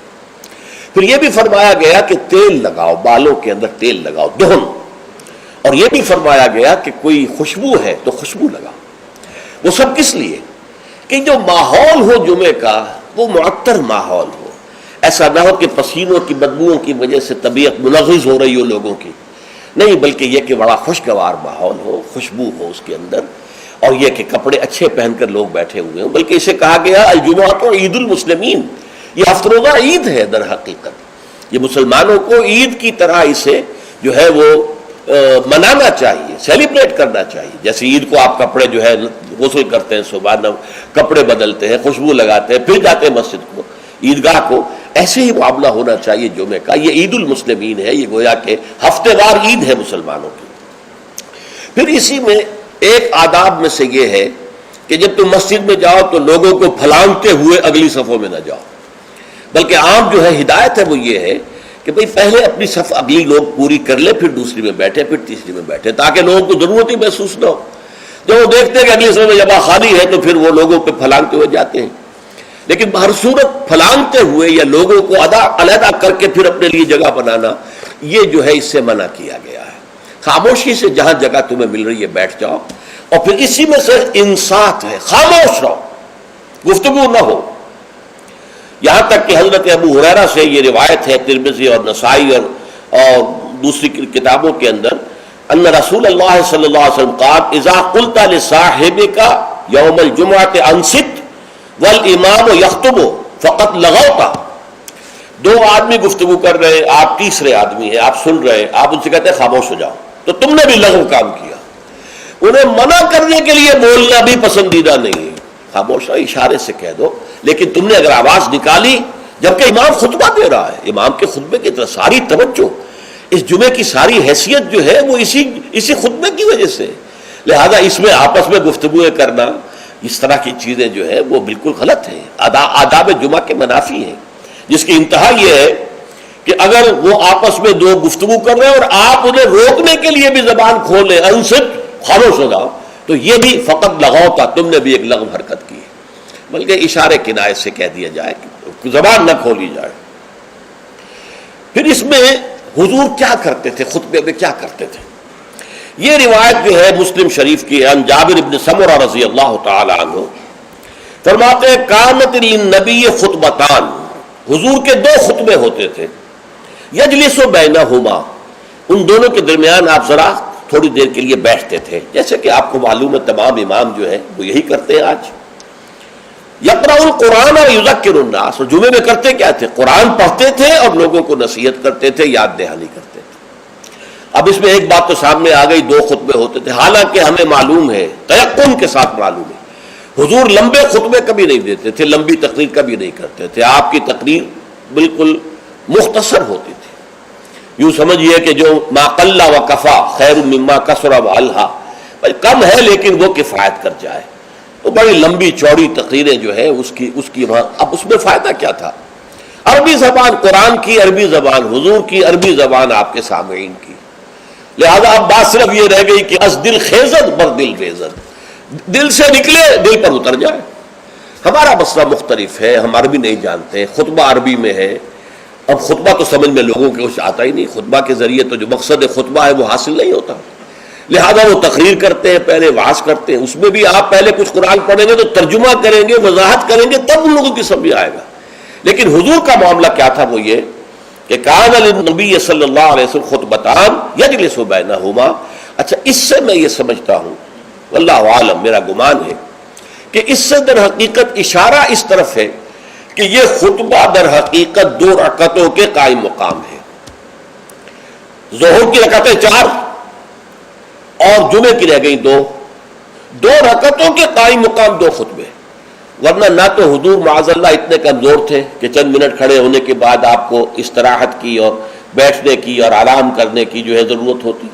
پھر یہ بھی فرمایا گیا کہ تیل لگاؤ، بالوں کے اندر تیل لگاؤ، دہن. اور یہ بھی فرمایا گیا کہ کوئی خوشبو ہے تو خوشبو لگاؤ. وہ سب کس لیے کہ جو ماحول ہو جمعے کا وہ معطر ماحول ہو، ایسا نہ ہو کہ پسینوں کی بدبوؤں کی وجہ سے طبیعت منغص ہو رہی ہو لوگوں کی، نہیں، بلکہ یہ کہ بڑا خوشگوار ماحول ہو، خوشبو ہو اس کے اندر، اور یہ کہ کپڑے اچھے پہن کر لوگ بیٹھے ہوئے ہوں. بلکہ اسے کہا گیا الجمعۃ عید المسلمین، یہ ہفت روزہ عید ہے در حقیقت. یہ مسلمانوں کو عید کی طرح اسے جو ہے وہ منانا چاہیے، سیلیبریٹ کرنا چاہیے. جیسے عید کو آپ کپڑے جو ہے غسل کرتے ہیں، صبح کپڑے بدلتے ہیں، خوشبو لگاتے ہیں، پھر جاتے ہیں مسجد کو، عیدگاہ کو، ایسے ہی معاملہ ہونا چاہیے جمعے کا. یہ عید المسلمین ہے، یہ گویا کہ ہفتے وار عید ہے مسلمانوں کی. پھر اسی میں ایک آداب میں سے یہ ہے کہ جب تم مسجد میں جاؤ تو لوگوں کو پھلانگتے ہوئے اگلی صفوں میں نہ جاؤ، بلکہ عام جو ہے ہدایت ہے وہ یہ ہے کہ بھئی پہلے اپنی صف اگلی لوگ پوری کر لے، پھر دوسری میں بیٹھے، پھر تیسری میں بیٹھے، تاکہ لوگوں کو ضرورت ہی محسوس نہ ہو. جب وہ دیکھتے ہیں کہ اگلی صف میں جگہ خالی ہے تو پھر وہ لوگوں پہ پھلانگتے ہوئے جاتے ہیں. لیکن ہر صورت پھلانگتے ہوئے یا لوگوں کو علیحدہ کر کے پھر اپنے لیے جگہ بنانا، یہ جو ہے اس سے منع کیا گیا ہے. خاموشی سے جہاں جگہ تمہیں مل رہی ہے بیٹھ جاؤ. اور پھر اسی میں سے انصات ہے، خاموش رہو، گفتگو نہ ہو. یہاں تک کہ حضرت ابو ہریرہ سے یہ روایت ہے ترمذی اور نسائی اور دوسری کتابوں کے اندر، ان رسول اللہ صلی اللہ علیہ وسلم قال اذا قلت لصاحبك یوم الجمعۃ انصت والامام یخطب فقط لغوت. دو آدمی گفتگو کر رہے، آپ تیسرے آدمی ہیں، آپ سن رہے، آپ ان سے کہتے ہیں خاموش ہو جاؤ، تو تم نے بھی لغو کام کیا. انہیں منع کرنے کے لیے بولنا بھی پسندیدہ نہیں ہے، خاموش رہو، اشارے سے کہہ دو. لیکن تم نے اگر آواز نکالی جبکہ امام خطبہ دے رہا ہے، امام کے خطبے کی طرف ساری توجہ، اس جمعے کی ساری حیثیت جو ہے وہ اسی خطبے کی وجہ سے. لہذا اس میں آپس میں گفتگویں کرنا، اس طرح کی چیزیں جو ہے وہ بالکل غلط ہیں، آداب جمعہ کے منافی ہیں. جس کی انتہا یہ ہے کہ اگر وہ آپس میں دو گفتگو کر رہے ہیں اور آپ انہیں روکنے کے لیے بھی زبان کھولیں، انصت، خاموش ہو جاؤ، تو یہ بھی فقط لغو تھا، تم نے بھی ایک لغو حرکت کی ہے. بلکہ اشارے کنایت سے کہہ دیا جائے کہ زبان نہ کھولی جائے. پھر اس میں حضور کیا کرتے تھے، خطبے میں کیا کرتے تھے؟ یہ روایت جو ہے مسلم شریف کی ہے، جابر بن سمرہ رضی اللہ تعالی عنہ فرماتے ہیں کانت للنبی خطبتان، حضور کے دو خطبے ہوتے تھے، یجلس بینہما، ان دونوں کے درمیان آپ ذرا تھوڑی دیر کے لیے بیٹھتے تھے، جیسے کہ آپ کو معلوم ہے تمام امام جو ہے وہ یہی کرتے ہیں آج. یقرأ القرآن و یذکر الناس، اور جمعے میں کرتے کیا تھے؟ قرآن پڑھتے تھے اور لوگوں کو نصیحت کرتے تھے، یاد دہانی کرتے تھے. اب اس میں ایک بات تو سامنے آ گئی، دو خطبے ہوتے تھے. حالانکہ ہمیں معلوم ہے، تیقن کے ساتھ معلوم ہے، حضور لمبے خطبے کبھی نہیں دیتے تھے، لمبی تقریر کبھی نہیں کرتے تھے. آپ کی تقریر بالکل مختصر ہوتی تھی. یوں سمجھیے کہ جو ما قل و کفا خیر مما کثر و الہا، کم ہے لیکن وہ کفایت کر جائے. تو بڑی لمبی چوڑی تقریریں جو ہے اس کی وہاں. اب اس میں فائدہ کیا تھا؟ عربی زبان قرآن کی، عربی زبان حضور کی، عربی زبان آپ کے سامعین کی. لہذا اب بات صرف یہ رہ گئی کہ از دل خیزد بر دل ویزد، دل سے نکلے دل پر اتر جائے. ہمارا مسئلہ مختلف ہے، ہم عربی نہیں جانتے، خطبہ عربی میں ہے. اب خطبہ تو سمجھ میں لوگوں کے کچھ آتا ہی نہیں، خطبہ کے ذریعے تو جو مقصد خطبہ ہے وہ حاصل نہیں ہوتا. لہذا وہ تقریر کرتے ہیں، پہلے وعظ کرتے ہیں، اس میں بھی آپ پہلے کچھ قرآن پڑھیں گے تو ترجمہ کریں گے، وضاحت کریں گے، تب ان لوگوں کی سمجھ آئے گا. لیکن حضور کا معاملہ کیا تھا؟ وہ یہ کہ کان للنبی صلی اللہ علیہ وسلم خطبتان یجلس بینہما. اچھا، اس سے میں یہ سمجھتا ہوں، واللہ عالم، میرا گمان ہے کہ اس سے در حقیقت اشارہ اس طرف ہے کہ یہ خطبہ در حقیقت 2 رکعتوں کے قائم مقام ہے. ظہر کی رکعتیں 4 اور جمعے کی رہ گئی 2 رکعتوں کے قائم مقام 2 خطبے. ورنہ نہ تو حضور معاذ اللہ اتنے کمزور تھے کہ چند منٹ کھڑے ہونے کے بعد آپ کو استراحت کی اور بیٹھنے کی اور آرام کرنے کی جو ہے ضرورت ہوتی،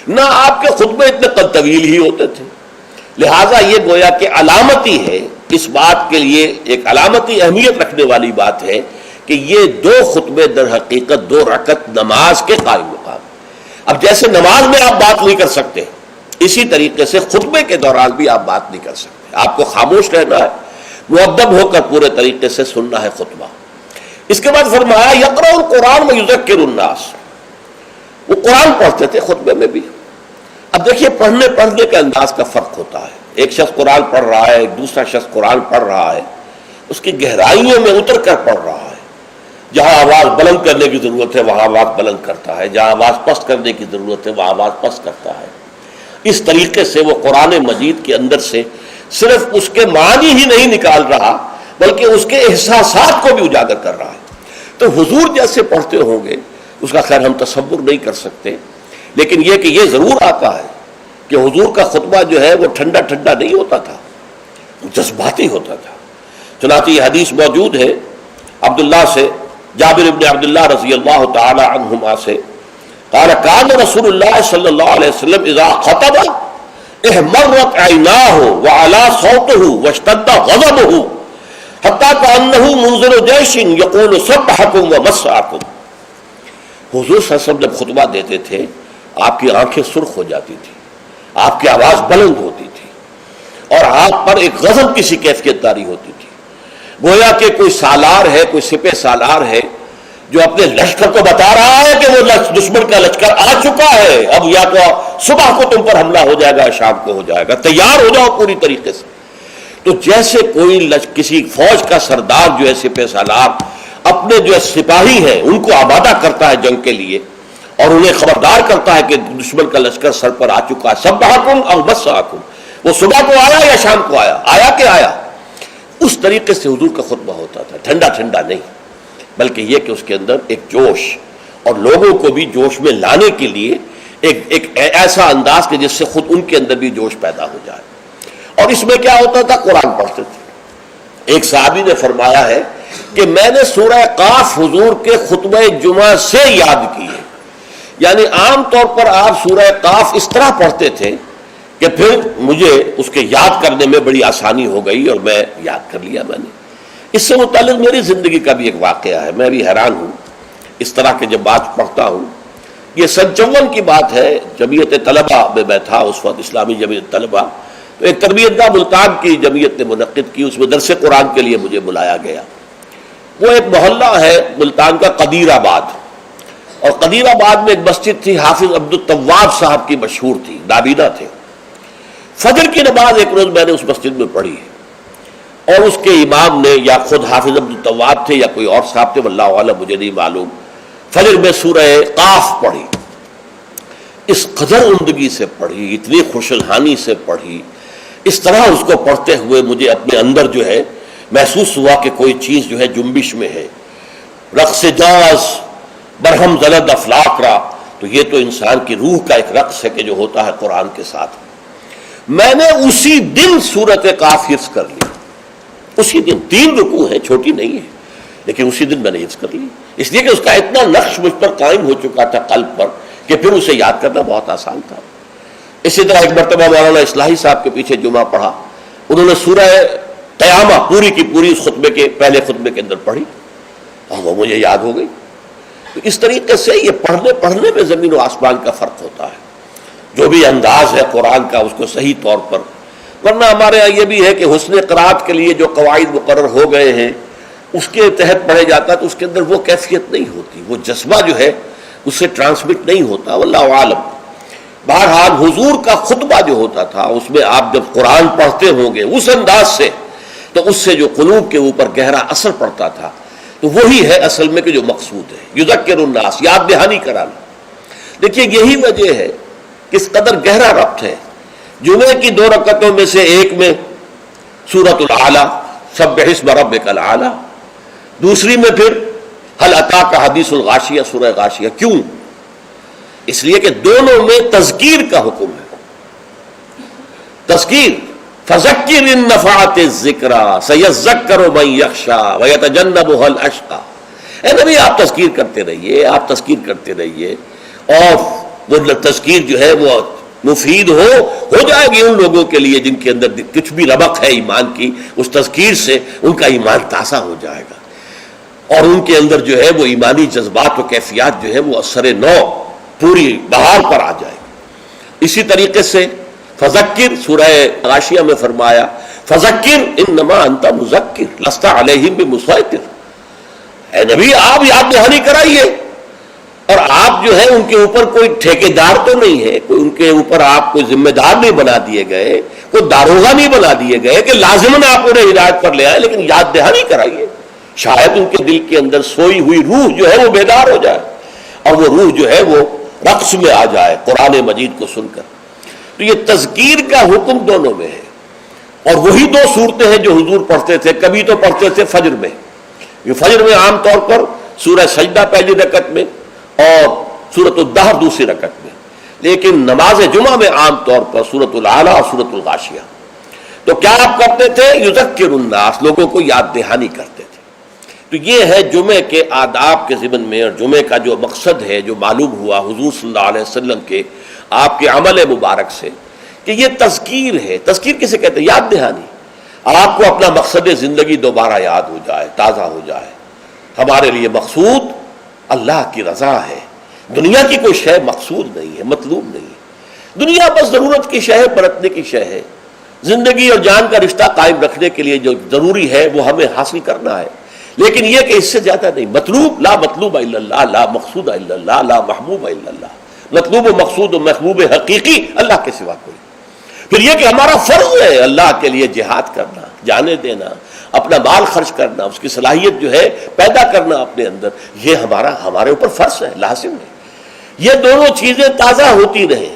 نہ آپ کے خطبے اتنے طویل ہی ہوتے تھے. لہٰذا یہ گویا کہ علامتی ہے، اس بات کے لیے ایک علامتی اہمیت رکھنے والی بات ہے کہ یہ دو خطبے در حقیقت 2 رکعت نماز کے قائم مقام. اب جیسے نماز میں آپ بات نہیں کر سکتے، اسی طریقے سے خطبے کے دوران بھی آپ بات نہیں کر سکتے. آپ کو خاموش رہنا ہے، مؤدب ہو کر پورے طریقے سے سننا ہے خطبہ. اس کے بعد فرمایا یقرأ القرآن ویذکر الناس، وہ قرآن پڑھتے تھے خطبے میں بھی. اب دیکھیے پڑھنے کے انداز کا فرق ہوتا ہے. ایک شخص قرآن پڑھ رہا ہے، ایک دوسرا شخص قرآن پڑھ رہا ہے، اس کی گہرائیوں میں اتر کر پڑھ رہا ہے. جہاں آواز بلند کرنے کی ضرورت ہے وہاں آواز بلند کرتا ہے، جہاں آواز پست کرنے کی ضرورت ہے وہاں آواز پست کرتا ہے. اس طریقے سے وہ قرآن مجید کے اندر سے صرف اس کے معنی ہی نہیں نکال رہا بلکہ اس کے احساسات کو بھی اجاگر کر رہا ہے. تو حضور جیسے پڑھتے ہوں گے اس کا خیر ہم تصور نہیں کر سکتے، لیکن یہ کہ یہ ضرور آتا ہے کہ حضور کا خطبہ جو ہے وہ ٹھنڈا ٹھنڈا نہیں ہوتا تھا، جذباتی ہوتا تھا. چنانچہ یہ حدیث موجود ہے عبداللہ سے، جابر ابن عبداللہ رضی اللہ تعالی عنہما سے، قال کان رسول اللہ صلی اللہ علیہ وسلم اذا خطب احمرت عیناہ وعلا صوتہ واشتد غضبہ حتی کانہ منذر جیش یقول سبحکم ومسعکم. حضور صلی اللہ علیہ وسلم جب خطبہ دیتے تھے آپ کی آنکھیں سرخ ہو جاتی تھی، آپ کی آواز بلند ہوتی تھی اور آپ پر ایک غضب کی سی کیفیت طاری ہوتی تھی، گویا کہ کوئی سالار ہے، کوئی سپہ سالار ہے جو اپنے لشکر کو بتا رہا ہے کہ وہ دشمن کا لشکر آ چکا ہے، اب یا تو صبح کو تم پر حملہ ہو جائے گا، شام کو ہو جائے گا، تیار ہو جاؤ پوری طریقے سے. تو جیسے کوئی کسی فوج کا سردار جو ہے سپہ سالار اپنے جو ہے سپاہی ہیں ان کو آمادہ کرتا ہے جنگ کے لیے اور انہیں خبردار کرتا ہے کہ دشمن کا لشکر سر پر آ چکا ہے، سبحکم او مسعکم، وہ صبح کو آیا یا شام کو آیا کہ آیا. اس طریقے سے حضور کا خطبہ ہوتا تھا، ٹھنڈا ٹھنڈا نہیں، بلکہ یہ کہ اس کے اندر ایک جوش اور لوگوں کو بھی جوش میں لانے کے لیے ایک ایسا انداز کہ جس سے خود ان کے اندر بھی جوش پیدا ہو جائے. اور اس میں کیا ہوتا تھا، قرآن پڑھتے تھے. ایک صحابی نے فرمایا ہے کہ میں نے سورہ قاف حضور کے خطبہ جمعہ سے یاد کی ہے. یعنی عام طور پر آپ سورہ قاف اس طرح پڑھتے تھے کہ پھر مجھے اس کے یاد کرنے میں بڑی آسانی ہو گئی اور میں یاد کر لیا. میں نے اس سے متعلق میری زندگی کا بھی ایک واقعہ ہے، میں بھی حیران ہوں اس طرح کے جب بات پڑھتا ہوں. یہ سن 54 کی بات ہے، جمعیت طلبہ میں میں تھا اس وقت، اسلامی جمعیت طلبہ. تو ایک تربیت گاہ ملتان کی جمعیت نے منعقد کی، اس میں درس قرآن کے لیے مجھے بلایا گیا. وہ ایک محلہ ہے ملتان کا قدیر آباد، اور قدیر آباد میں ایک مسجد تھی حافظ عبد التواب صاحب کی، مشہور تھی، نابینا تھے. فجر کی نماز ایک روز میں نے اس مسجد میں پڑھی اور اس کے امام نے یا خود حافظ عبد التواب تھے یا کوئی اور صاحب تھے، واللہ اعلم، مجھے نہیں معلوم، فجر میں سورہ قاف پڑھی. اس قدر عمدگی سے پڑھی، اتنی خوشالحانی سے پڑھی، اس طرح اس کو پڑھتے ہوئے مجھے اپنے اندر جو ہے محسوس ہوا کہ کوئی چیز جو ہے جنبش میں ہے. رقص جاز برہم زلد افلاک را، تو یہ تو انسان کی روح کا ایک رقص ہے کہ جو ہوتا ہے قرآن کے ساتھ. میں نے اسی دن سورت قاف حفظ کر لی، اسی دن. 3 رکوع ہیں، چھوٹی نہیں ہے، لیکن اسی دن میں نے حفظ کر لی، اس لیے کہ اس کا اتنا نقش مجھ پر قائم ہو چکا تھا قلب پر کہ پھر اسے یاد کرنا بہت آسان تھا. اسی طرح ایک مرتبہ مولانا اصلاحی صاحب کے پیچھے جمعہ پڑھا، انہوں نے سورہ قیامہ پوری کی پوری اس خطبے کے پہلے خطبے کے اندر پڑھی اور وہ مجھے یاد ہو گئی. تو اس طریقے سے یہ پڑھنے میں زمین و آسمان کا فرق ہوتا ہے. جو بھی انداز ہے قرآن کا اس کو صحیح طور پر، ورنہ ہمارے یہاں یہ بھی ہے کہ حسن قرات کے لیے جو قواعد مقرر ہو گئے ہیں اس کے تحت پڑھے جاتا ہے تو اس کے اندر وہ کیفیت نہیں ہوتی، وہ جذبہ جو ہے اس سے ٹرانسمٹ نہیں ہوتا، واللہ عالم. بہرحال حضور کا خطبہ جو ہوتا تھا اس میں آپ جب قرآن پڑھتے ہوں گے اس انداز سے تو اس سے جو قلوب کے اوپر گہرا اثر پڑتا تھا تو وہی ہے اصل میں کہ جو مقصود ہے، یذکر الناس، یاد دہانی کرانا. دیکھیے یہی وجہ ہے کس قدر گہرا ربط ہے. جمعے کی 2 رکعتوں میں سے ایک میں سورۃ الاعلیٰ، سبح اسم ربک الاعلیٰ، دوسری میں پھر هل اتاک حدیث الغاشیہ، سورہ غاشیہ. کیوں؟ اس لیے کہ دونوں میں تذکیر کا حکم ہے. تذکیر، فذکر ان نفعت الذکری سیذکر من یخشی ویتجنبها الاشقی. اے نبی آپ تذکیر کرتے رہیے، آپ تذکیر کرتے رہیے، اور وہ تذکیر جو ہے وہ مفید ہو جائے گی ان لوگوں کے لیے جن کے اندر کچھ بھی رمق ہے ایمان کی. اس تذکیر سے ان کا ایمان تازہ ہو جائے گا، اور ان کے اندر جو ہے وہ ایمانی جذبات و کیفیات جو ہے وہ اثر نو پوری بہار پر آ جائے گی. اسی طریقے سے فذکر، سورہ غاشیہ میں فرمایا فذکر انما انت مذکر لست علیہم بمسیطر. اے نبی آپ یاد دہانی کرائیے، اور آپ جو ہے ان کے اوپر کوئی ٹھیکیدار تو نہیں ہے، کوئی ان کے اوپر آپ کوئی ذمہ دار نہیں بنا دیے گئے، کوئی داروغہ نہیں بنا دیے گئے کہ لازماً آپ انہیں ہدایت پر لے آئے، لیکن یاد دہانی کرائیے. شاید ان کے دل کے اندر سوئی ہوئی روح جو ہے وہ بیدار ہو جائے، اور وہ روح جو ہے وہ رقص میں آ جائے قرآن مجید کو سن کر. تو یہ تذکیر کا حکم دونوں میں ہے، اور وہی دو صورتیں ہیں جو حضور پڑھتے تھے. کبھی تو پڑھتے تھے فجر میں، یہ فجر میں عام طور پر سورہ سجدہ پہلی رکعت میں اور سورۃ الدہر دوسری رکعت میں، لیکن نماز جمعہ میں عام طور پر سورۃ الاعلیٰ اور سورۃ الغاشیہ. تو کیا آپ کرتے تھے؟ یذکر الناس، لوگوں کو یاد دہانی کرتے تھے. تو یہ ہے جمعے کے آداب کے ضمن میں، اور جمعے کا جو مقصد ہے جو معلوم ہوا حضور صلی اللہ علیہ وسلم کے آپ کے عمل مبارک سے، کہ یہ تذکیر ہے. تذکیر کسے کہتے ہیں؟ یاد دہانی. آپ کو اپنا مقصد زندگی دوبارہ یاد ہو جائے، تازہ ہو جائے. ہمارے لیے مقصود اللہ کی رضا ہے، دنیا کی کوئی شے مقصود نہیں ہے، مطلوب نہیں ہے. دنیا بس ضرورت کی شے ہے، برتنے کی شے ہے. زندگی اور جان کا رشتہ قائم رکھنے کے لیے جو ضروری ہے وہ ہمیں حاصل کرنا ہے، لیکن یہ کہ اس سے زیادہ نہیں. مطلوب لا مطلوب الا اللہ، لا مقصود الا اللہ، لا محبوب الا اللہ. مطلوب و مقصود و محبوب حقیقی اللہ کے سوا کوئی. پھر یہ کہ ہمارا فرض ہے اللہ کے لیے جہاد کرنا، جانے دینا، اپنا مال خرچ کرنا، اس کی صلاحیت جو ہے پیدا کرنا اپنے اندر، یہ ہمارے اوپر فرض ہے، لازم ہے. یہ دونوں چیزیں تازہ ہوتی رہیں.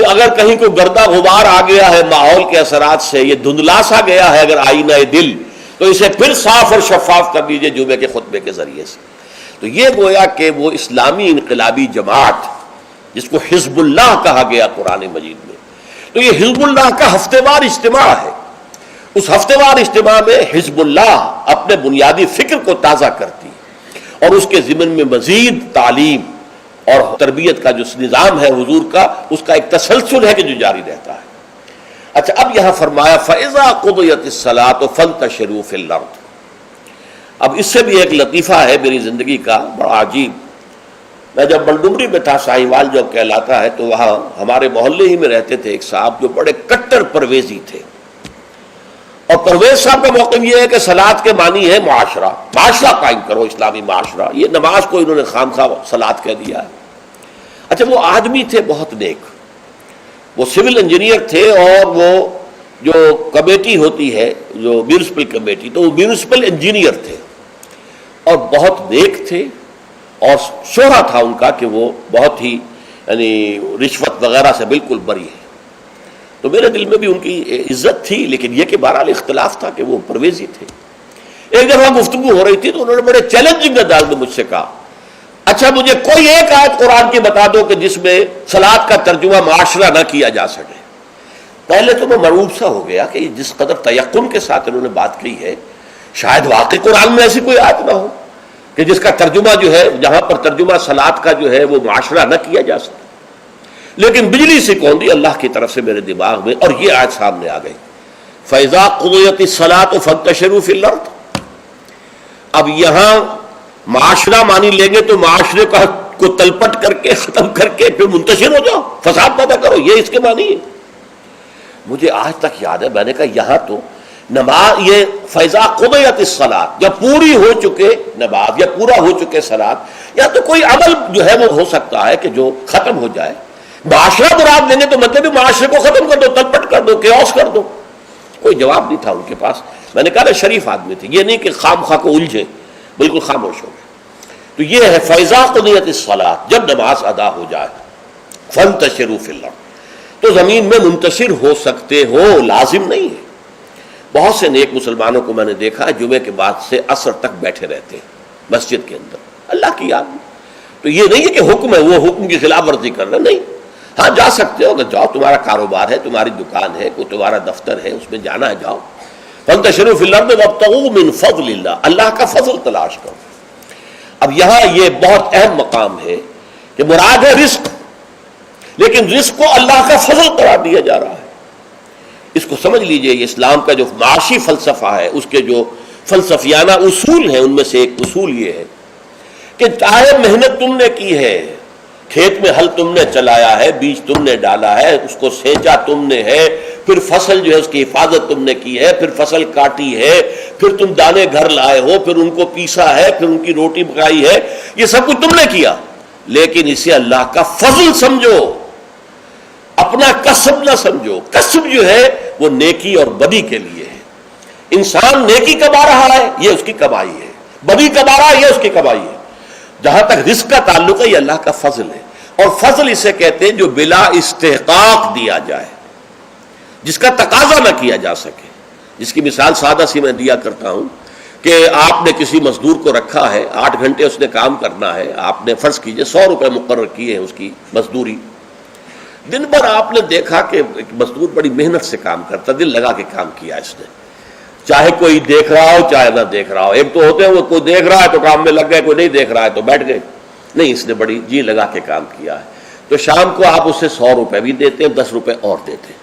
اگر کہیں کوئی گردہ غبار آ گیا ہے ماحول کے اثرات سے، یہ دھندلا سا گیا ہے اگر آئینہ دل، تو اسے پھر صاف اور شفاف کر دیجئے جمعے کے خطبے کے ذریعے سے. تو یہ گویا کہ وہ اسلامی انقلابی جماعت جس کو حزب اللہ کہا گیا قرآن مجید میں، تو یہ حزب اللہ کا ہفتے وار اجتماع ہے. اس ہفتے وار اجتماع میں حزب اللہ اپنے بنیادی فکر کو تازہ کرتی ہے، اور اس کے ضمن میں مزید تعلیم اور تربیت کا جو نظام ہے حضور کا، اس کا ایک تسلسل ہے کہ جو جاری رہتا ہے. اچھا، اب یہاں فرمایا فَإِذَا قُضِيَتِ الصَّلَاةُ فَانتَشِرُوا فِي الْأَرْضِ. اب اس سے بھی ایک لطیفہ ہے میری زندگی کا بڑا عجیب. میں جب بلڈمری میں تھا، ساہیوال جو کہلاتا ہے، تو وہاں ہمارے محلے ہی میں رہتے تھے ایک صاحب جو بڑے کٹر پرویزی تھے. اور پرویز صاحب کا موقف یہ ہے کہ صلاۃ کے معنی ہے معاشرہ قائم کرو، اسلامی معاشرہ. یہ نماز کو انہوں نے خامخواہ صلاۃ کہہ دیا ہے. اچھا، وہ آدمی تھے بہت نیک، وہ سول انجینئر تھے، اور وہ جو کمیٹی ہوتی ہے جو میونسپل کمیٹی، تو وہ میونسپل انجینئر تھے اور بہت نیک تھے. اور شہرا تھا ان کا کہ وہ بہت ہی یعنی رشوت وغیرہ سے بالکل بری ہے. تو میرے دل میں بھی ان کی عزت تھی، لیکن یہ کہ بہرحال اختلاف تھا کہ وہ پرویزی تھے. ایک دفعہ گفتگو ہو رہی تھی تو انہوں نے بڑے چیلنجنگ انداز میں مجھ سے کہا، اچھا مجھے کوئی ایک آیت قرآن کی بتا دو کہ جس میں صلاۃ کا ترجمہ معاشرہ نہ کیا جا سکے. پہلے تو میں مرعوب سا ہو گیا کہ جس قدر تیقن کے ساتھ انہوں نے بات کی ہے، شاید واقعی قرآن میں ایسی کوئی آیت نہ ہو کہ جس کا ترجمہ جو ہے، جہاں پر ترجمہ صلاۃ کا جو ہے وہ معاشرہ نہ کیا جا سکے. لیکن بجلی سے کون دی اللہ کی طرف سے میرے دماغ میں، اور یہ آیت سامنے آ گئی فَإِذَا قُضِيَتِ الصَّلَاةُ فَانتَشِرُوا فِي الْأَرْضِ. اب یہاں معاشرہ مانی لیں گے تو معاشرے کو تلپٹ کر کے ختم کر کے پھر منتشر ہو جاؤ، فساد پیدا کرو، یہ اس کے معنی ہے. مجھے آج تک یاد ہے، میں نے کہا یہاں تو نماز، یہ فَإِذَا قُضِيَتِ الصَّلَاةُ، جب پوری ہو چکے نماز یا پورا ہو چکے صلاۃ، یا تو کوئی عمل جو ہے وہ ہو سکتا ہے کہ جو ختم ہو جائے. معاشرہ مراد لیں گے تو مطلب معاشرے کو ختم کر دو، تلپٹ کر دو، کیوس کر دو. کوئی جواب نہیں تھا ان کے پاس. میں نے کہا شریف آدمی تھے، یہ نہیں کہ خام خواہ کو الجھے، بالکل خاموش ہو گئے. تو یہ ہے فَإِذَا قُضِيَتِ الصَّلَاةُ، جب نماز ادا ہو جائے، فَانتَشِرُوا فِي الْأَرْضِ، تو زمین میں منتشر ہو سکتے ہو، لازم نہیں ہے. بہت سے نیک مسلمانوں کو میں نے دیکھا ہے جمعے کے بعد سے عصر تک بیٹھے رہتے ہیں مسجد کے اندر اللہ کی یاد میں. تو یہ نہیں ہے کہ حکم ہے وہ حکم کی خلاف ورزی کر رہے، نہیں. ہاں جا سکتے ہو، اگر جاؤ، تمہارا کاروبار ہے، تمہاری دکان ہے، کوئی تمہارا دفتر ہے، اس میں جانا ہے جاؤ. فانتشروا فی الارض وابتغوا من فضل اللہ، اللہ کا فضل تلاش کرو. اب یہاں یہ بہت اہم مقام ہے کہ مراد ہے رزق، لیکن رزق کو اللہ کا فضل قرار دیا جا رہا ہے. اس کو سمجھ لیجئے، یہ اسلام کا جو معاشی فلسفہ ہے، اس کے جو فلسفیانہ اصول ہیں، ان میں سے ایک اصول یہ ہے کہ چاہے محنت تم نے کی ہے، کھیت میں ہل تم نے چلایا ہے، بیج تم نے ڈالا ہے، اس کو سینچا تم نے ہے، پھر فصل جو ہے اس کی حفاظت تم نے کی ہے، پھر فصل کاٹی ہے، پھر تم دانے گھر لائے ہو، پھر ان کو پیسا ہے، پھر ان کی روٹی پکائی ہے، یہ سب کچھ تم نے کیا، لیکن اسے اللہ کا فضل سمجھو، اپنا کسب نہ سمجھو. کسب جو ہے وہ نیکی اور بدی کے لیے ہے. انسان نیکی کما رہا ہے، یہ اس کی کمائی ہے، بدی کما رہا ہے، یہ اس کی کمائی ہے. جہاں تک رزق کا تعلق ہے، یہ اللہ کا فضل ہے. اور فضل اسے کہتے ہیں جو بلا استحقاق دیا جائے، جس کا تقاضا نہ کیا جا سکے. جس کی مثال سادہ سی میں دیا کرتا ہوں کہ آپ نے کسی مزدور کو رکھا ہے، 8 گھنٹے اس نے کام کرنا ہے، آپ نے فرض کیجئے 100 روپے مقرر کیے ہیں اس کی مزدوری. دن بھر آپ نے دیکھا کہ ایک مزدور بڑی محنت سے کام کرتا، دل لگا کے کام کیا اس نے، چاہے کوئی دیکھ رہا ہو چاہے نہ دیکھ رہا ہو. ایک تو ہوتے ہیں وہ کوئی دیکھ رہا ہے تو کام میں لگ گئے، کوئی نہیں دیکھ رہا ہے تو بیٹھ گئے. نہیں، اس نے بڑی جی لگا کے کام کیا ہے. تو شام کو آپ اسے 100 روپے بھی دیتے ہیں، 10 روپے اور دیتے ہیں.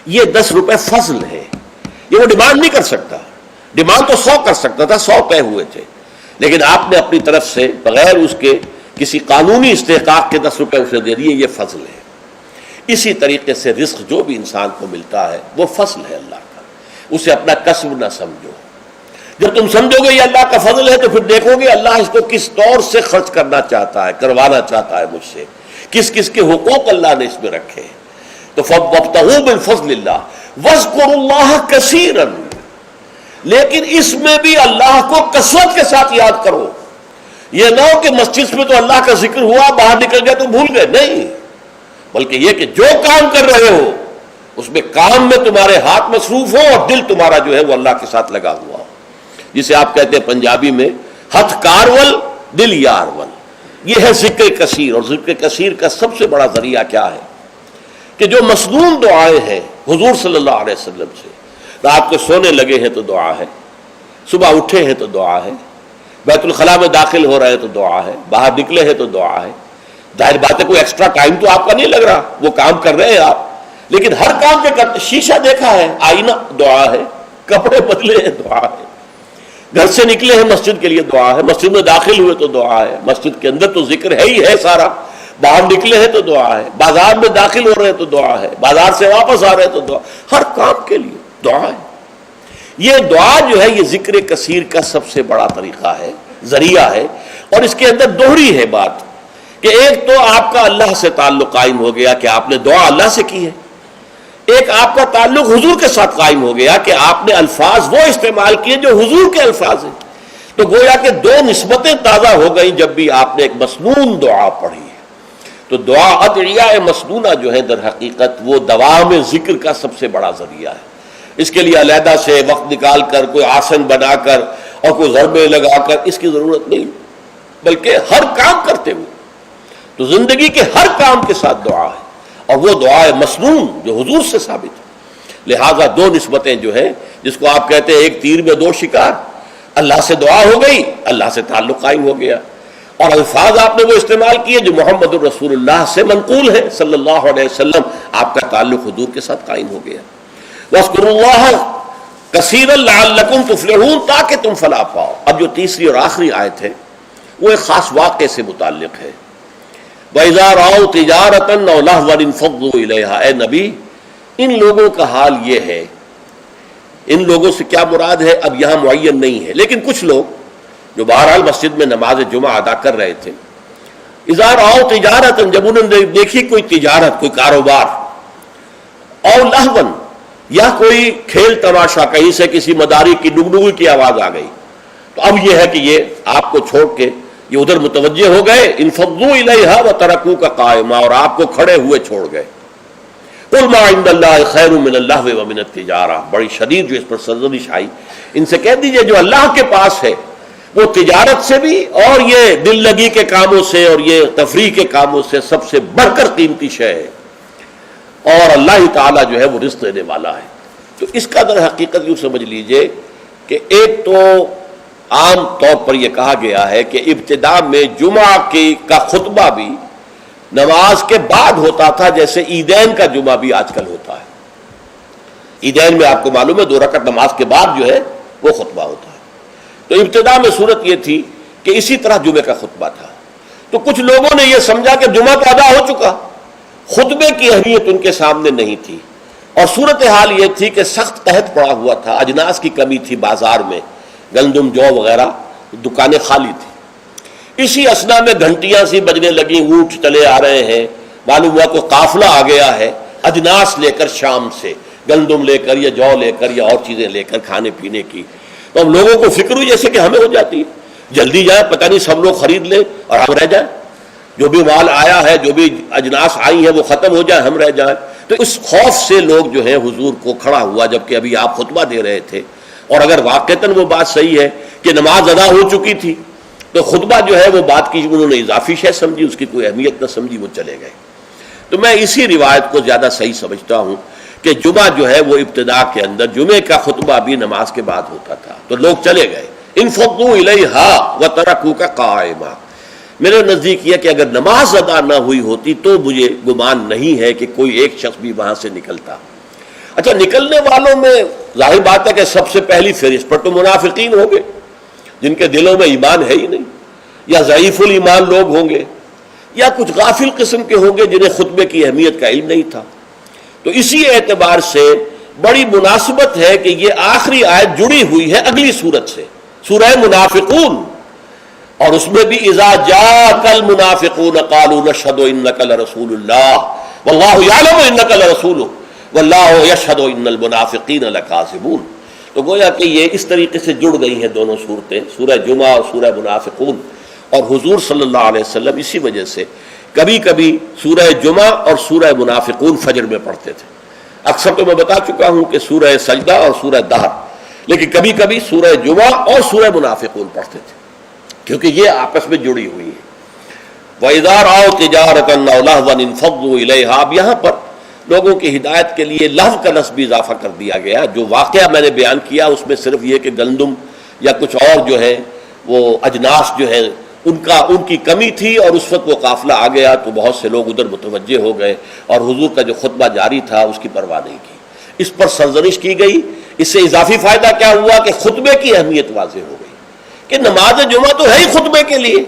یہ 10 روپے فضل ہے، یہ وہ ڈیمانڈ نہیں کر سکتا. ڈیمانڈ تو 100 کر سکتا تھا، 100 طے ہوئے تھے، لیکن آپ نے اپنی طرف سے بغیر اس کے کسی قانونی استحقاق کے 10 روپے اسے دے دیے. یہ فضل ہے. اسی طریقے سے رزق جو بھی انسان کو ملتا ہے وہ فضل ہے اللہ کا، اسے اپنا کسب نہ سمجھو. جب تم سمجھو گے یہ اللہ کا فضل ہے تو پھر دیکھو گے اللہ اس کو کس طور سے خرچ کرنا چاہتا ہے، کروانا چاہتا ہے مجھ سے، کس کس کے حقوق اللہ نے اس میں رکھے. تو فَابْتَغُوا مِن فَضْلِ اللَّهِ وَاذْكُرُوا اللَّهَ كَثِيرًا، لیکن اس میں بھی اللہ کو کثرت کے ساتھ یاد کرو. یہ نہ ہو کہ مسجد میں تو اللہ کا ذکر ہوا، باہر نکل گیا تو بھول گئے. نہیں، بلکہ یہ کہ جو کام کر رہے ہو اس میں کام میں تمہارے ہاتھ مصروف ہو اور دل تمہارا جو ہے وہ اللہ کے ساتھ لگا ہوا ہو. جسے آپ کہتے ہیں پنجابی میں ہتھ کارول دل یارول. یہ ہے ذکر کثیر. اور ذکر کثیر کا سب سے بڑا ذریعہ کیا ہے کہ جو مسنون دعائیں ہیں حضور صلی اللہ علیہ وسلم سے، رات کو سونے لگے ہیں تو دعا ہے، صبح اٹھے ہیں تو دعا ہے، بیت الخلاء میں داخل ہو رہے ہیں تو دعا ہے، باہر نکلے ہیں تو دعا ہے. ظاہر بات ہے کوئی ایکسٹرا ٹائم تو آپ کا نہیں لگ رہا، وہ کام کر رہے ہیں آپ، لیکن ہر کام کے کرتے. شیشہ دیکھا ہے، آئینہ دعا ہے، کپڑے بدلے ہیں دعا ہے، گھر سے نکلے ہیں مسجد کے لیے دعا ہے، مسجد میں داخل ہوئے تو دعا ہے، مسجد کے اندر تو ذکر ہے ہی ہے سارا، باہر نکلے ہیں تو دعا ہے، بازار میں داخل ہو رہے ہیں تو دعا ہے، بازار سے واپس آ رہے ہیں تو دعا، ہر کام کے لیے دعا ہے. یہ دعا جو ہے یہ ذکر کثیر کا سب سے بڑا طریقہ ہے، ذریعہ ہے. اور اس کے اندر دوہری ہے بات کہ ایک تو آپ کا اللہ سے تعلق قائم ہو گیا کہ آپ نے دعا اللہ سے کی ہے، ایک آپ کا تعلق حضور کے ساتھ قائم ہو گیا کہ آپ نے الفاظ وہ استعمال کیے جو حضور کے الفاظ ہیں. تو گویا کہ دو نسبتیں تازہ ہو گئیں جب بھی آپ نے ایک مسنون دعا پڑھی ہے. تو دعا ادعیاء مسنونہ جو ہے در حقیقت وہ دوام ذکر کا سب سے بڑا ذریعہ ہے. اس کے لیے علیحدہ سے وقت نکال کر کوئی آسن بنا کر اور کوئی ضربے لگا کر اس کی ضرورت نہیں، بلکہ ہر کام کرتے ہوئے تو زندگی کے ہر کام کے ساتھ دعا ہے، اور وہ دعا مسنون جو حضور سے ثابت ہے. لہذا دو نسبتیں جو ہیں جس کو آپ کہتے ہیں ایک تیر میں دو شکار، اللہ سے دعا ہو گئی، اللہ سے تعلق قائم ہو گیا، اور الفاظ آپ نے وہ استعمال کیے جو محمد الرسول اللہ سے منقول ہے صلی اللہ علیہ وسلم، آپ کا تعلق حضور کے ساتھ قائم ہو گیا. وَاذْكُرُوا اللَّهَ كَثِيرًا لَعَلَّكُمْ تُفْلِحُونَ، تاکہ تم فلاح پاؤ. اب جو تیسری اور آخری آیت ہے وہ ایک خاص واقعے سے متعلق ہے. وَإِذَا رَأَوْا تِجَارَةً أَوْ لَهْوًا انفَضُّوا إِلَيْهَا. اے نبی ان لوگوں کا حال یہ ہے، ان لوگوں سے کیا مراد ہے اب یہاں معین نہیں ہے، لیکن کچھ لوگ جو بہرحال مسجد میں نماز جمعہ ادا کر رہے تھے، اِذَا رَأَوْا تِجَارَةً جب انہوں نے دیکھی کوئی تجارت، کوئی کاروبار، اور لہون یا کوئی کھیل تماشا، کہیں سے کسی مداری کی ڈگڈگی کی آواز آ گئی، تو اب یہ ہے کہ یہ آپ کو چھوڑ کے یہ ادھر متوجہ ہو گئے. انفضوا الیہا وترکوک قائما، اور آپ کو کھڑے ہوئے چھوڑ گئے. قل ما عند اللہ خیر من اللہو ومن التجارہ. بڑی شدید جو اس پر سرزنش آئی، ان سے کہہ دیجئے جو اللہ کے پاس ہے وہ تجارت سے بھی اور یہ دل لگی کے کاموں سے اور یہ تفریح کے کاموں سے سب سے بڑھ کر قیمتی شے ہے، اور اللہ تعالیٰ جو ہے وہ رزق دینے والا ہے۔ تو اس کا در حقیقت یوں سمجھ لیجئے کہ ایک تو عام طور پر یہ کہا گیا ہے کہ ابتداء میں جمعہ کا خطبہ بھی نماز کے بعد ہوتا تھا، جیسے عیدین کا جمعہ بھی آج کل ہوتا ہے۔ عیدین میں آپ کو معلوم ہے 2 رکعت نماز کے بعد جو ہے وہ خطبہ ہوتا ہے۔ تو ابتداء میں صورت یہ تھی کہ اسی طرح جمعے کا خطبہ تھا، تو کچھ لوگوں نے یہ سمجھا کہ جمعہ تو ادا ہو چکا، خطبے کی اہمیت ان کے سامنے نہیں تھی، اور صورتحال یہ تھی کہ سخت قحط پڑا ہوا تھا، اجناس کی کمی تھی بازار میں، گندم جو وغیرہ دکانیں خالی تھیں۔ اسی اسنا میں گھنٹیاں سی بجنے لگیں، اونٹ چلے آ رہے ہیں، معلوم ہوا کوئی قافلہ آ گیا ہے اجناس لے کر، شام سے گندم لے کر یا جو لے کر یا اور چیزیں لے کر کھانے پینے کی۔ تو ہم لوگوں کو فکر ہوئی جیسے کہ ہمیں ہو جاتی ہے، جلدی جائیں، پتہ نہیں سب لوگ خرید لیں اور ہم رہ جائیں، جو بھی مال آیا ہے، جو بھی اجناس آئی ہیں وہ ختم ہو جائے، ہم رہ جائیں۔ تو اس خوف سے لوگ جو ہیں حضور کو کھڑا ہوا، جبکہ ابھی آپ خطبہ دے رہے تھے، اور اگر واقعتاً وہ بات صحیح ہے کہ نماز ادا ہو چکی تھی تو خطبہ جو ہے وہ بات کی انہوں نے اضافی شے سمجھی، اس کی کوئی اہمیت نہ سمجھی، وہ چلے گئے۔ تو میں اسی روایت کو زیادہ صحیح سمجھتا ہوں کہ جمعہ جو ہے وہ ابتداء کے اندر جمعے کا خطبہ بھی نماز کے بعد ہوتا تھا، تو لوگ چلے گئے۔ انفضوا الیہا وترکوک قائما، میرے نزدیک یہ کہ اگر نماز ادا نہ ہوئی ہوتی تو مجھے گمان نہیں ہے کہ کوئی ایک شخص بھی وہاں سے نکلتا۔ اچھا، نکلنے والوں میں ظاہر بات ہے کہ سب سے پہلی فہرست پر تو منافقین ہوں گے، جن کے دلوں میں ایمان ہے ہی نہیں، یا ضعیف الایمان لوگ ہوں گے، یا کچھ غافل قسم کے ہوں گے جنہیں خطبے کی اہمیت کا علم نہیں تھا۔ تو اسی اعتبار سے بڑی مناسبت ہے کہ یہ آخری آیت جڑی ہوئی ہے اگلی سورت سے، سورہ منافقون، اور اس میں بھی اذا جاءک المنافقون قالوا نشهد انک لرسول اللہ واللہ یعلم انک لرسولہ واللہ یشہد ان المنافقین لکاذبون۔ تو گویا کہ یہ اس طریقے سے جڑ گئی ہیں دونوں صورتیں، سورہ جمعہ اور سورہ منافقون، اور حضور صلی اللہ علیہ وسلم اسی وجہ سے کبھی کبھی سورہ جمعہ اور سورہ منافقون فجر میں پڑھتے تھے۔ اکثر تو میں بتا چکا ہوں کہ سورہ سجدہ اور سورہ دہر، لیکن کبھی کبھی سورہ جمعہ اور سورہ منافقون پڑھتے تھے، کیونکہ یہ آپس میں جڑی ہوئی ہے۔ وَإِذَا رَأَوْا تِجَارَةً أَوْ لَهْوًا انفضوا إِلَيْهَا، اب یہاں پر لوگوں کی ہدایت کے لیے لہو کا لفظ بھی اضافہ کر دیا گیا۔ جو واقعہ میں نے بیان کیا اس میں صرف یہ کہ گندم یا کچھ اور جو ہے وہ اجناس جو ہے ان کی کمی تھی، اور اس وقت وہ قافلہ آ گیا تو بہت سے لوگ ادھر متوجہ ہو گئے، اور حضور کا جو خطبہ جاری تھا اس کی پرواہ نہیں کی۔ اس پر سرزنش کی گئی۔ اس سے اضافی فائدہ کیا ہوا کہ خطبے کی اہمیت واضح ہو گئی کہ نماز جمعہ تو ہے ہی خطبے کے لیے،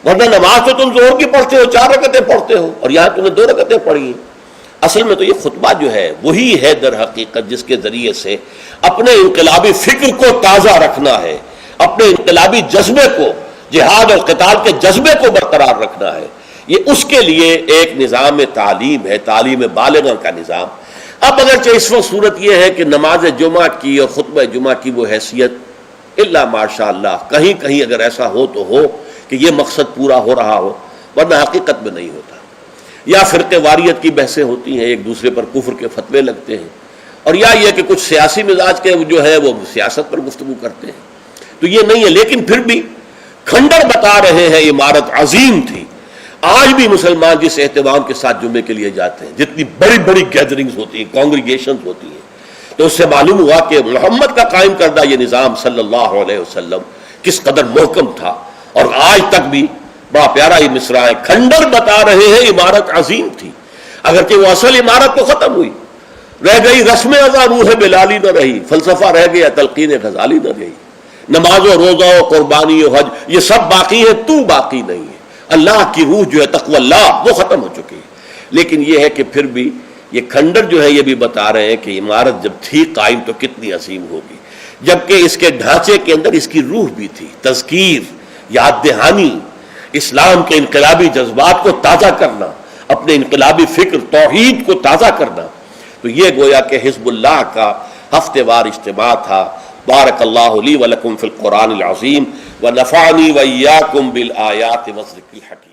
ورنہ نماز تو تم ظہر کی پڑھتے ہو، 4 رکعتیں پڑھتے ہو، اور یہاں تم نے 2 رکعتیں پڑھی ہیں۔ اصل میں تو یہ خطبہ جو ہے وہی ہے در حقیقت جس کے ذریعے سے اپنے انقلابی فکر کو تازہ رکھنا ہے، اپنے انقلابی جذبے کو، جہاد اور قتال کے جذبے کو برقرار رکھنا ہے۔ یہ اس کے لیے ایک نظام تعلیم ہے، تعلیم بالغہ کا نظام۔ اب اگرچہ اس وقت صورت یہ ہے کہ نماز جمعہ کی اور خطبہ جمعہ کی وہ حیثیت الا ماشاء اللہ کہیں کہیں اگر ایسا ہو تو ہو کہ یہ مقصد پورا ہو رہا ہو، ورنہ حقیقت میں نہیں ہوتا۔ یا فرقے واریت کی بحثیں ہوتی ہیں، ایک دوسرے پر کفر کے فتوے لگتے ہیں، اور یا یہ کہ کچھ سیاسی مزاج کے جو ہے وہ سیاست پر گفتگو کرتے ہیں، تو یہ نہیں ہے۔ لیکن پھر بھی کھنڈر بتا رہے ہیں عمارت عظیم تھی۔ آج بھی مسلمان جس اہتمام کے ساتھ جمعے کے لیے جاتے ہیں، جتنی بڑی بڑی گیدرنگز ہوتی ہیں، کانگریگیشنز ہوتی ہیں، تو اس سے معلوم ہوا کہ محمد کا قائم کردہ یہ نظام صلی اللہ علیہ وسلم کس قدر محکم تھا، اور آج تک بھی بڑا پیارا یہ مصرع ہے، کھنڈر بتا رہے ہیں عمارت عظیم تھی۔ اگرچہ وہ اصل عمارت تو ختم ہوئی، رہ گئی رسم ازاں روح بلالی نہ رہی، فلسفہ رہ گیا تلقین غزالی نہ رہی، نماز و روزہ و قربانی و حج یہ سب باقی ہے، تو باقی نہیں ہے۔ اللہ کی روح جو ہے تقوی اللہ وہ ختم ہو چکی ہے۔ لیکن یہ ہے کہ پھر بھی یہ کھنڈر جو ہے یہ بھی بتا رہے ہیں کہ عمارت جب تھی قائم تو کتنی عظیم ہوگی، جبکہ اس کے ڈھانچے کے اندر اس کی روح بھی تھی، تذکیر، یاد دہانی، اسلام کے انقلابی جذبات کو تازہ کرنا، اپنے انقلابی فکر توحید کو تازہ کرنا۔ تو یہ گویا کہ حزب اللہ کا ہفتے وار اجتماع تھا۔ بارک اللہ لی ولکم فی القرآن العظیم ونفعنی وإیاکم بالآیات والذکر الحکیم۔